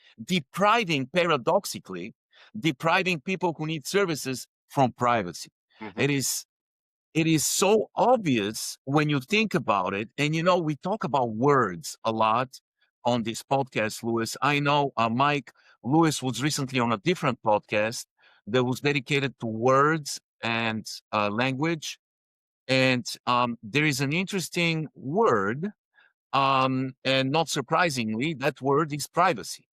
paradoxically, depriving people who need services from privacy. It is so obvious when you think about it. And, we talk about words a lot on this podcast, Lewis. I know Mike Lewis was recently on a different podcast that was dedicated to words and language. And there is an interesting word, and not surprisingly, that word is privacy.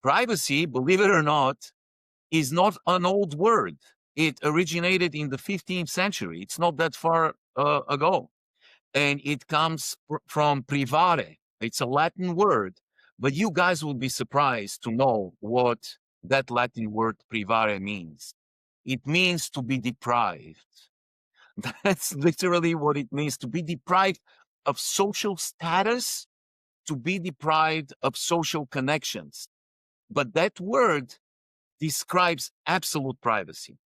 Privacy, believe it or not, is not an old word. It originated in the 15th century. It's not that far ago. And it comes from privare. It's a Latin word, but you guys will be surprised to know what that Latin word privare means. It means to be deprived. That's literally what it means, to be deprived of social status, to be deprived of social connections. But that word describes absolute privacy.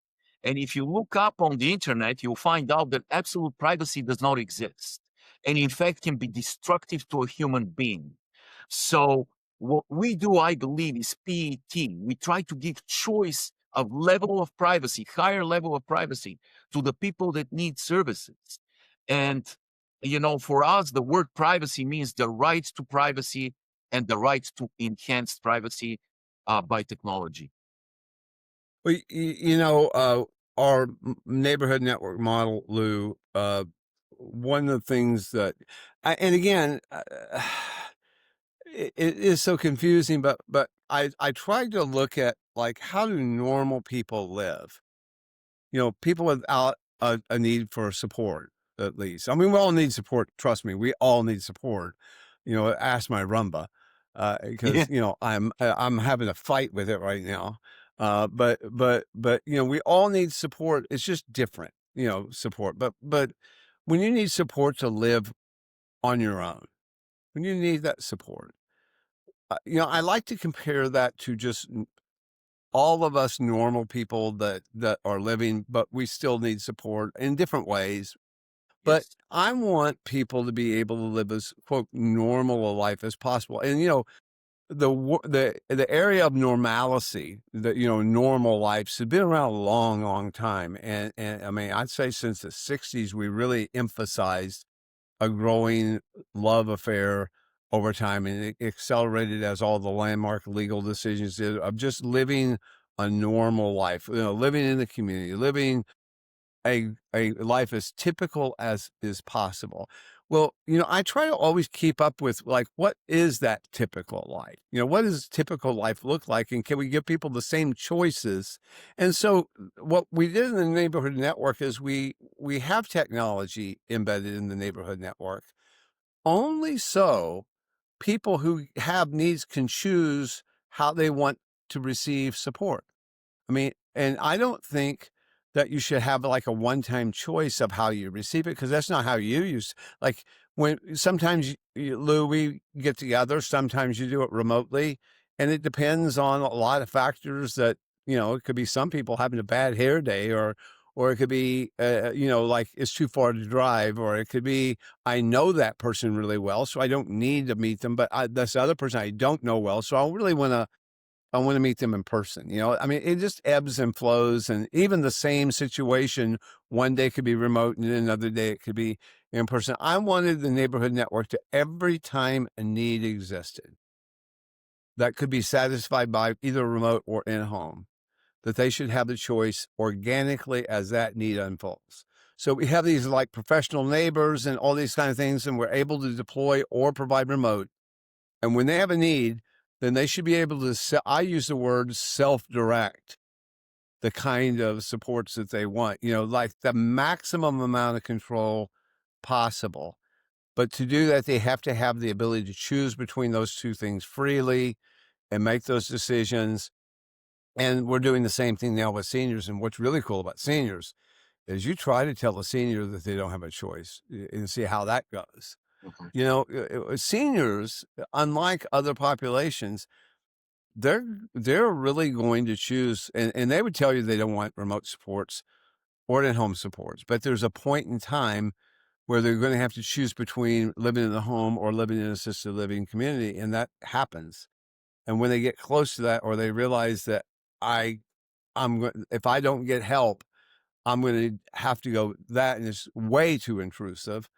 And if you look up on the internet, you'll find out that absolute privacy does not exist, and in fact can be destructive to a human being. So what we do, I believe, is PET. We try to give choice of level of privacy, higher level of privacy, to the people that need services. And For us, the word privacy means the right to privacy and the right to enhanced privacy by technology. Well, our neighborhood network model, Lou, one of the things that, and again, it is so confusing, but I tried to look at, like, how do normal people live? People without a need for support, at least. I mean, we all need support. Trust me, we all need support. Ask my Rumba, Yeah. because I'm having a fight with it right now. But we all need support. It's just different, support. But when you need support to live on your own, when you need that support, I like to compare that to just all of us normal people that are living, but we still need support in different ways. But Yes. I want people to be able to live as, quote, normal a life as possible. And the area of normalcy, normal lives, has been around a long, long time. And I mean, I'd say since the '60s, we really emphasized a growing love affair over time, and it accelerated as all the landmark legal decisions did, of just living a normal life, living in the community, living a life as typical as is possible. Well, I try to always keep up with, like, what is that typical life? What does typical life look like? And can we give people the same choices? And so what we did in the neighborhood network is we have technology embedded in the neighborhood network, only so people who have needs can choose how they want to receive support. I mean, and I don't think that you should have, like, a one-time choice of how you receive it, because that's not how you use. Like, when sometimes, Lou, we get together, sometimes you do it remotely, and it depends on a lot of factors. That it could be some people having a bad hair day, or it could be like, it's too far to drive, or it could be, I know that person really well, so I don't need to meet them, but this other person I don't know well, so I want to meet them in person. I mean, it just ebbs and flows. And even the same situation, one day could be remote and another day it could be in person. I wanted the neighborhood network to, every time a need existed that could be satisfied by either remote or in home, that they should have the choice organically as that need unfolds. So we have these, like, professional neighbors and all these kind of things, and we're able to deploy or provide remote. And when they have a need, then they should be able to, I use the word self-direct the kind of supports that they want, like the maximum amount of control possible. But to do that, they have to have the ability to choose between those two things freely and make those decisions. And we're doing the same thing now with seniors. And what's really cool about seniors is you try to tell a senior that they don't have a choice, and see how that goes. Mhm. Seniors, unlike other populations, they're really going to choose, and they would tell you they don't want remote supports or at-home supports, but there's a point in time where they're going to have to choose between living in the home or living in an assisted living community, and that happens. And when they get close to that, or they realize that if I don't get help, I'm going to have to go that, and it's way too intrusive.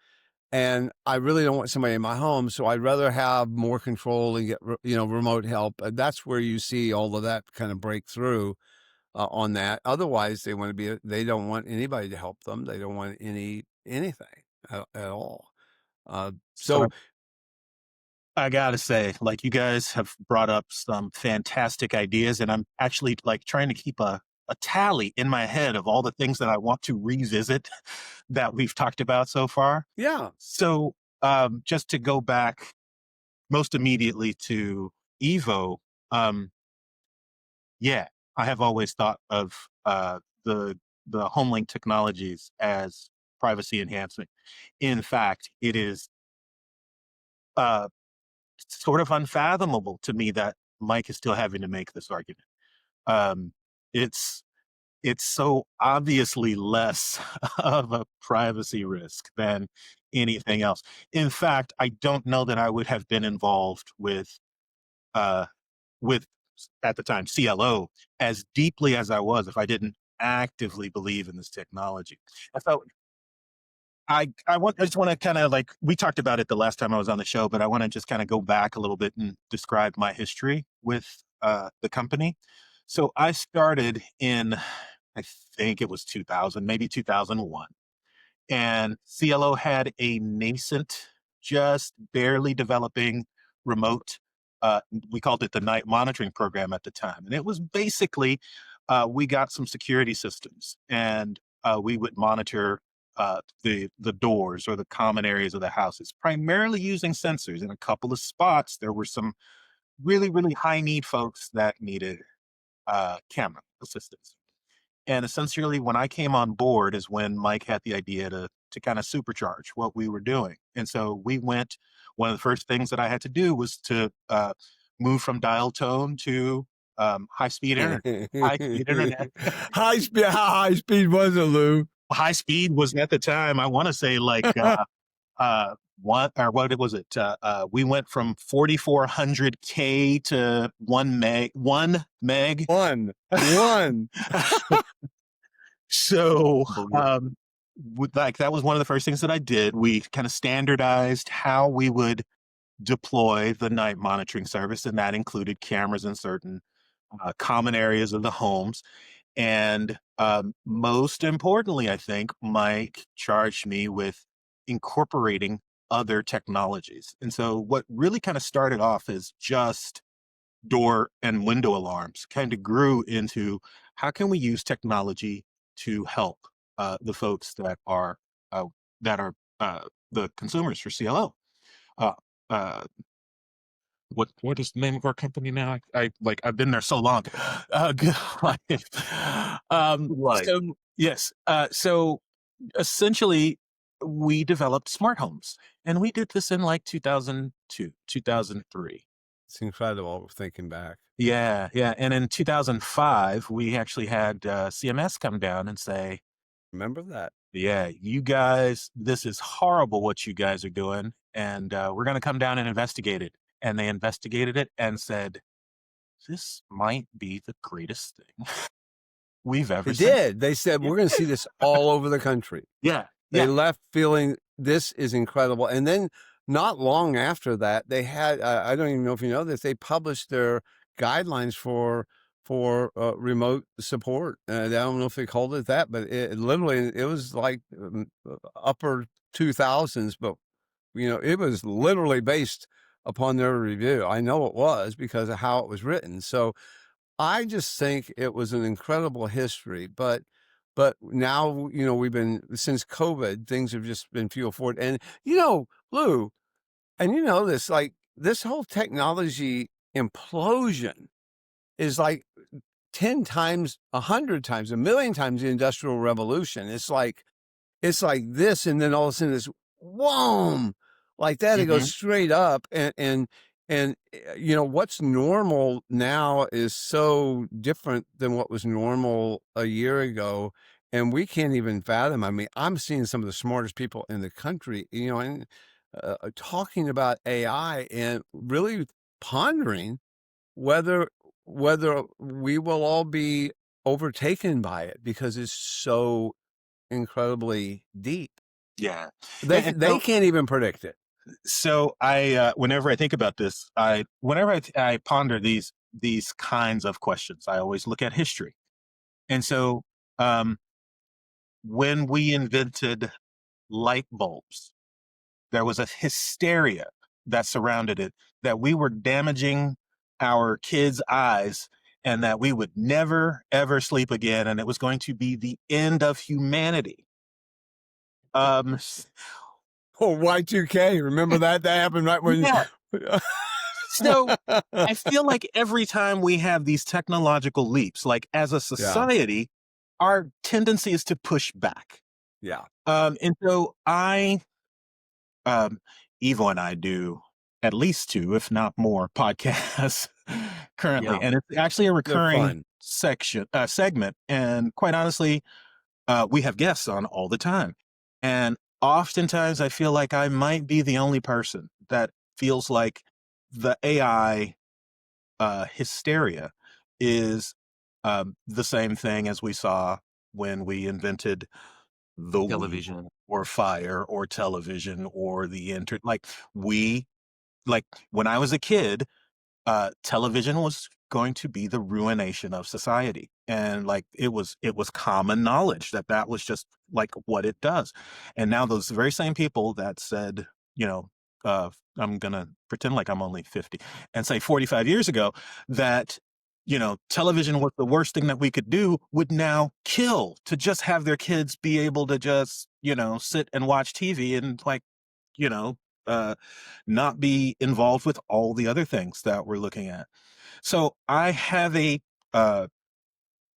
And I really don't want somebody in my home, so I'd rather have more control and get remote help. That's where you see all of that kind of breakthrough on that. Otherwise, they don't want anybody to help them. They don't want anything at all. So So I gotta say, like, you guys have brought up some fantastic ideas, and I'm actually, like, trying to keep a tally in my head of all the things that I want to revisit that we've talked about so far. yeah, So, just to go back most immediately to Evo, um, yeah, I have always thought of the HomeLink technologies as privacy enhancing. In fact, it is uh, sort of unfathomable to me that Mike is still having to make this argument. Um, it's it's so obviously less of a privacy risk than anything else. In fact, I don't know that I would have been involved uh, with at the time CLO as deeply as I was if I didn't actively believe in this technology. I felt I just want to kind of like, we talked about it the last time I was on the show, but I want to just kind of go back a little bit and describe my history with the company. So I started in, I think it was 2000, maybe 2001. And CLO had a nascent, just barely developing remote. We called it the night monitoring program at the time. And it was basically, we got some security systems and we would monitor the doors or the common areas of the houses, primarily using sensors. In a couple of spots, there were some really, really high need folks that needed camera assistance. And essentially, when I came on board is when Mike had the idea to kind of supercharge what we were doing. And so we went. One of the first things that I had to do was to move from dial tone to high speed internet. High speed internet. High speed. How high speed was it, Lou? High speed was at the time, I want to say like what was it? We went from 4400K to 1 meg. One. So, like that was one of the first things that I did. We kind of standardized how we would deploy the night monitoring service, and that included cameras in certain common areas of the homes. And most importantly, I think Mike charged me with incorporating other technologies. And so, what really kind of started off as just door and window alarms kind of grew into how can we use technology to help the folks uh, that are the consumers for CLO. Uh, uh, what is the name of our company now? I've been there so long. Good life. Right. So yes. So essentially, we developed smart homes, and we did this in like 2002, 2003. It's incredible thinking back. Yeah, yeah. And in 2005, we actually had CMS come down and say, Remember that? yeah, you guys, this is horrible what you guys are doing. And we're going to come down and investigate it. And they investigated it and said, this might be the greatest thing we've ever They seen. did. They said, we're going to see this all over the country. Yeah. They Yeah. left feeling this is incredible. And then not long after that, they had, I don't even know if you know this, they published their guidelines for remote support. I don't know if they called it that, but it literally, it was like upper 2000s, but it was literally based upon their review. I know it was because of how it was written. So I just think it was an incredible history, but now, we've been, since COVID, things have just been fuel forward. And, Lou, and this, like this whole technology implosion is like 10 times, 100 times, a million times the Industrial Revolution. It's like this, and then all of a sudden it's whoom, like that. It goes straight up, and what's normal now is so different than what was normal a year ago, and we can't even fathom. I mean, I'm seeing some of the smartest people in the country, and talking about AI and really pondering whether we will all be overtaken by it because it's so incredibly deep. Yeah. They can't even predict it. So I, whenever I think about this, whenever I ponder these kinds of questions, I always look at history. And so, when we invented light bulbs, there was a hysteria that surrounded it, that we were damaging our kids' eyes and that we would never, ever sleep again. And it was going to be the end of humanity. Oh, Y2K. Remember that? That happened right when... Yeah. So I feel like every time we have these technological leaps, like as a society, our tendency is to push back. Yeah. And so Evo and I do at least 2, if not more, podcasts currently. Yeah. And it's actually a recurring segment. And quite honestly, we have guests on all the time. And oftentimes I feel like I might be the only person that feels like the AI hysteria is the same thing as we saw when we invented the Television. wheel or fire or television or the internet. Like when I was a kid, television was going to be the ruination of society, and like it was common knowledge that that was just like what it does. And now those very same people that said, you know, I'm gonna pretend like I'm only 50 and say 45 years ago that, you know, television was the worst thing that we could do, would now kill to just have their kids be able to just, you know, sit and watch TV and like, you know, uh, not be involved with all the other things that we're looking at. So I have uh,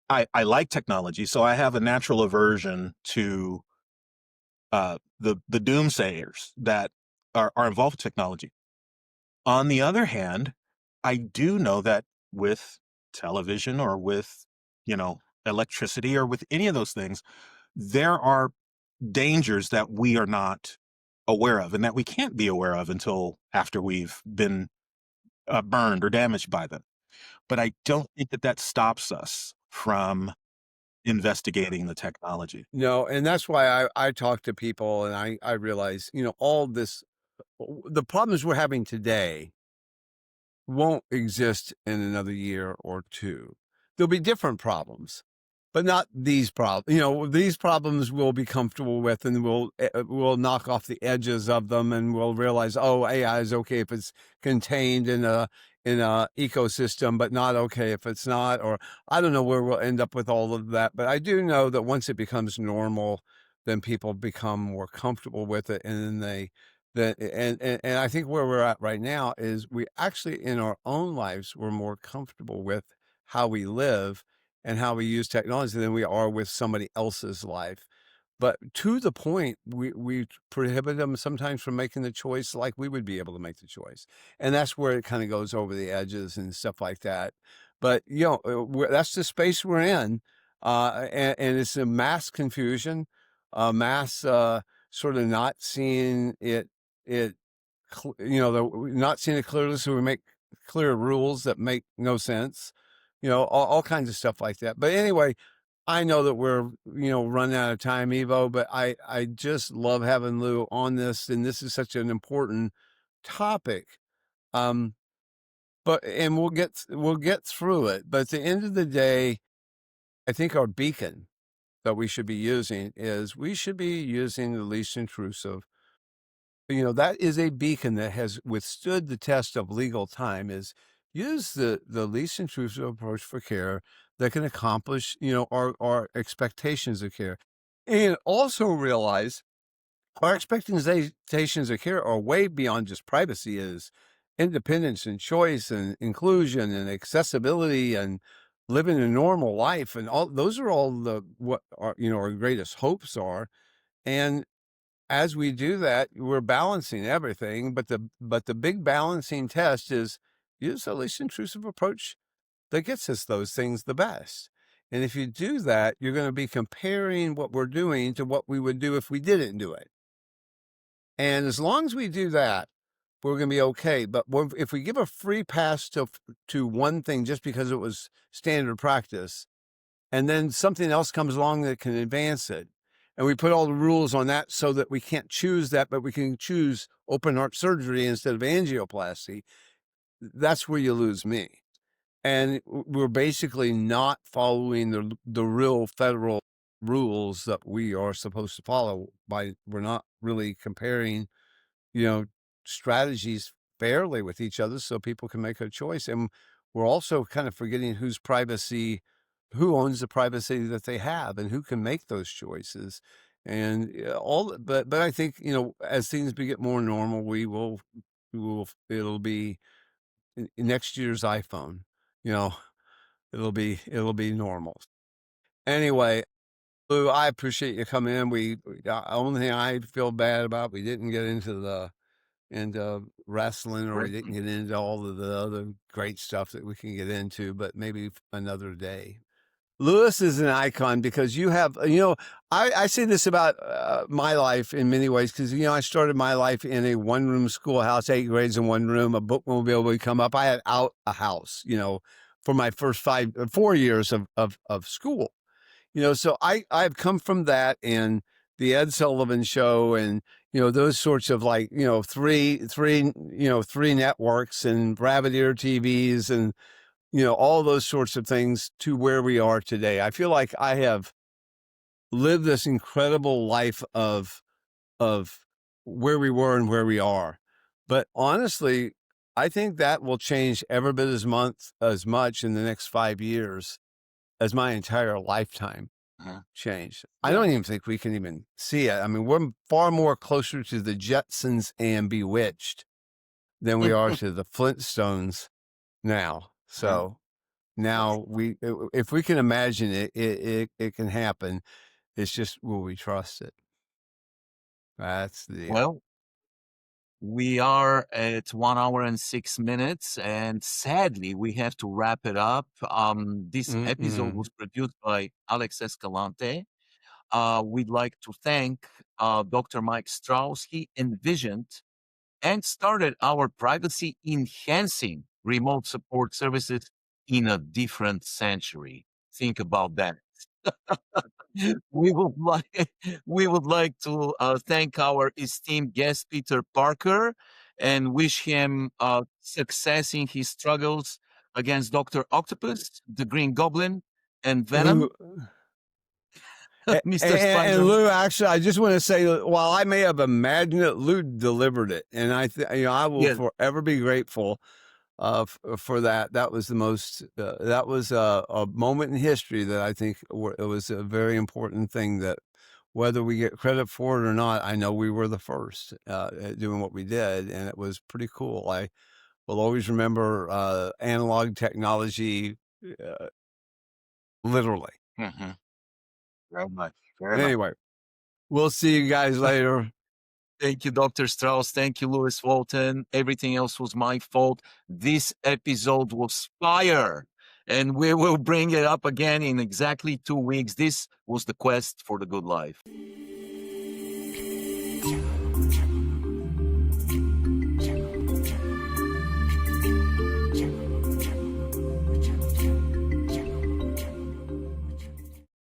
I like technology, so I have a natural aversion to the doomsayers that are involved with technology. On the other hand, I do know that with television or with, you know, electricity or with any of those things, there are dangers that we are not aware of and that we can't be aware of until after we've been burned or damaged by them. But I don't think that that stops us from investigating the technology. No, and that's why I talk to people and I realize, you know, all this, the problems we're having today won't exist in another year or two. There'll be different problems, but not these problems. You know, these problems we'll be comfortable with, and we'll knock off the edges of them, and we'll realize, oh, AI is okay if it's contained in a ecosystem, but not okay if it's not. Or I don't know where we'll end up with all of that, but I do know that once it becomes normal, then people become more comfortable with it, and then and I think where we're at right now is we actually in our own lives we're more comfortable with how we live and how we use technology than we are with somebody else's life. But to the point, we prohibit them sometimes from making the choice like we would be able to make the choice, and that's where it kind of goes over the edges and stuff like that. But you know, that's the space we're in, and it's a mass confusion, mass sort of not seeing it, you know, not seeing it clearly, so we make clear rules that make no sense, you know, all kinds of stuff like that. But anyway, I know that we're, you know, running out of time, Evo, but I just love having Lou on this, and this is such an important topic. But and we'll get through it. But at the end of the day, I think our beacon that we should be using is we should be using the least intrusive. You know, that is a beacon that has withstood the test of legal time, is use the least intrusive approach for care that can accomplish, you know, our expectations of care. And also realize our expectations of care are way beyond just privacy, is independence and choice and inclusion and accessibility and living a normal life. And all those are all the, what our, you know, our greatest hopes are. And as we do that, we're balancing everything, but the big balancing test is use the least intrusive approach that gets us those things the best. And if you do that, you're going to be comparing what we're doing to what we would do if we didn't do it. And as long as we do that, we're going to be okay. But if we give a free pass to one thing just because it was standard practice, and then something else comes along that can advance it, and we put all the rules on that so that we can't choose that, but we can choose open heart surgery instead of angioplasty, that's where you lose me. And we're basically not following the real federal rules that we are supposed to follow. We're not really comparing, you know, strategies fairly with each other so people can make a choice. And we're also kind of forgetting who owns the privacy that they have and who can make those choices. And but I think, you know, as things get more normal, it'll be next year's iPhone, you know, it'll be normal. Anyway, Lou, I appreciate you coming in. The only thing I feel bad about, we didn't get into wrestling, or we didn't get into all of the other great stuff that we can get into, but maybe another day. Lewis is an icon because you have, you know, I say this about my life in many ways, because, you know, I started my life in a one-room schoolhouse, 8 grades in one room, a bookmobile would come up. I had out a house, you know, for my first 4 years of school, you know, so I've come from that, and the Ed Sullivan Show, and those sorts of like three networks and rabbit ear TVs and all those sorts of things to where we are today. I feel like I have lived this incredible life of where we were and where we are. But honestly, I think that will change every bit as much in the next 5 years as my entire lifetime changed. I don't even think we can even see it. I mean, we're far more closer to the Jetsons and Bewitched than we are to the Flintstones now. So now if we can imagine it, it can happen. It's just, will we trust it? That's the deal. Well, we are at 1 hour and 6 minutes, and sadly, we have to wrap it up. This episode was produced by Alex Escalante. We'd like to thank Dr. Mike Strouse. He envisioned and started our privacy enhancing remote support services in a different century. Think about that. We would like to thank our esteemed guest Peter Parker and wish him success in his struggles against Dr. Octopus, the Green Goblin, and Venom. Mr. Spider. And Lou, actually, I just want to say, while I may have imagined it, Lou delivered it, and I will forever be grateful for that. That was the most. That was a moment in history that I think it was a very important thing. That whether we get credit for it or not, I know we were the first at doing what we did, and it was pretty cool. I will always remember analog technology, literally. Very much. Anyway, we'll see you guys later. Thank you, Dr. Strouse. Thank you, Lewis Walton. Everything else was my fault. This episode was fire, and we will bring it up again in exactly 2 weeks. This was the quest for the good life.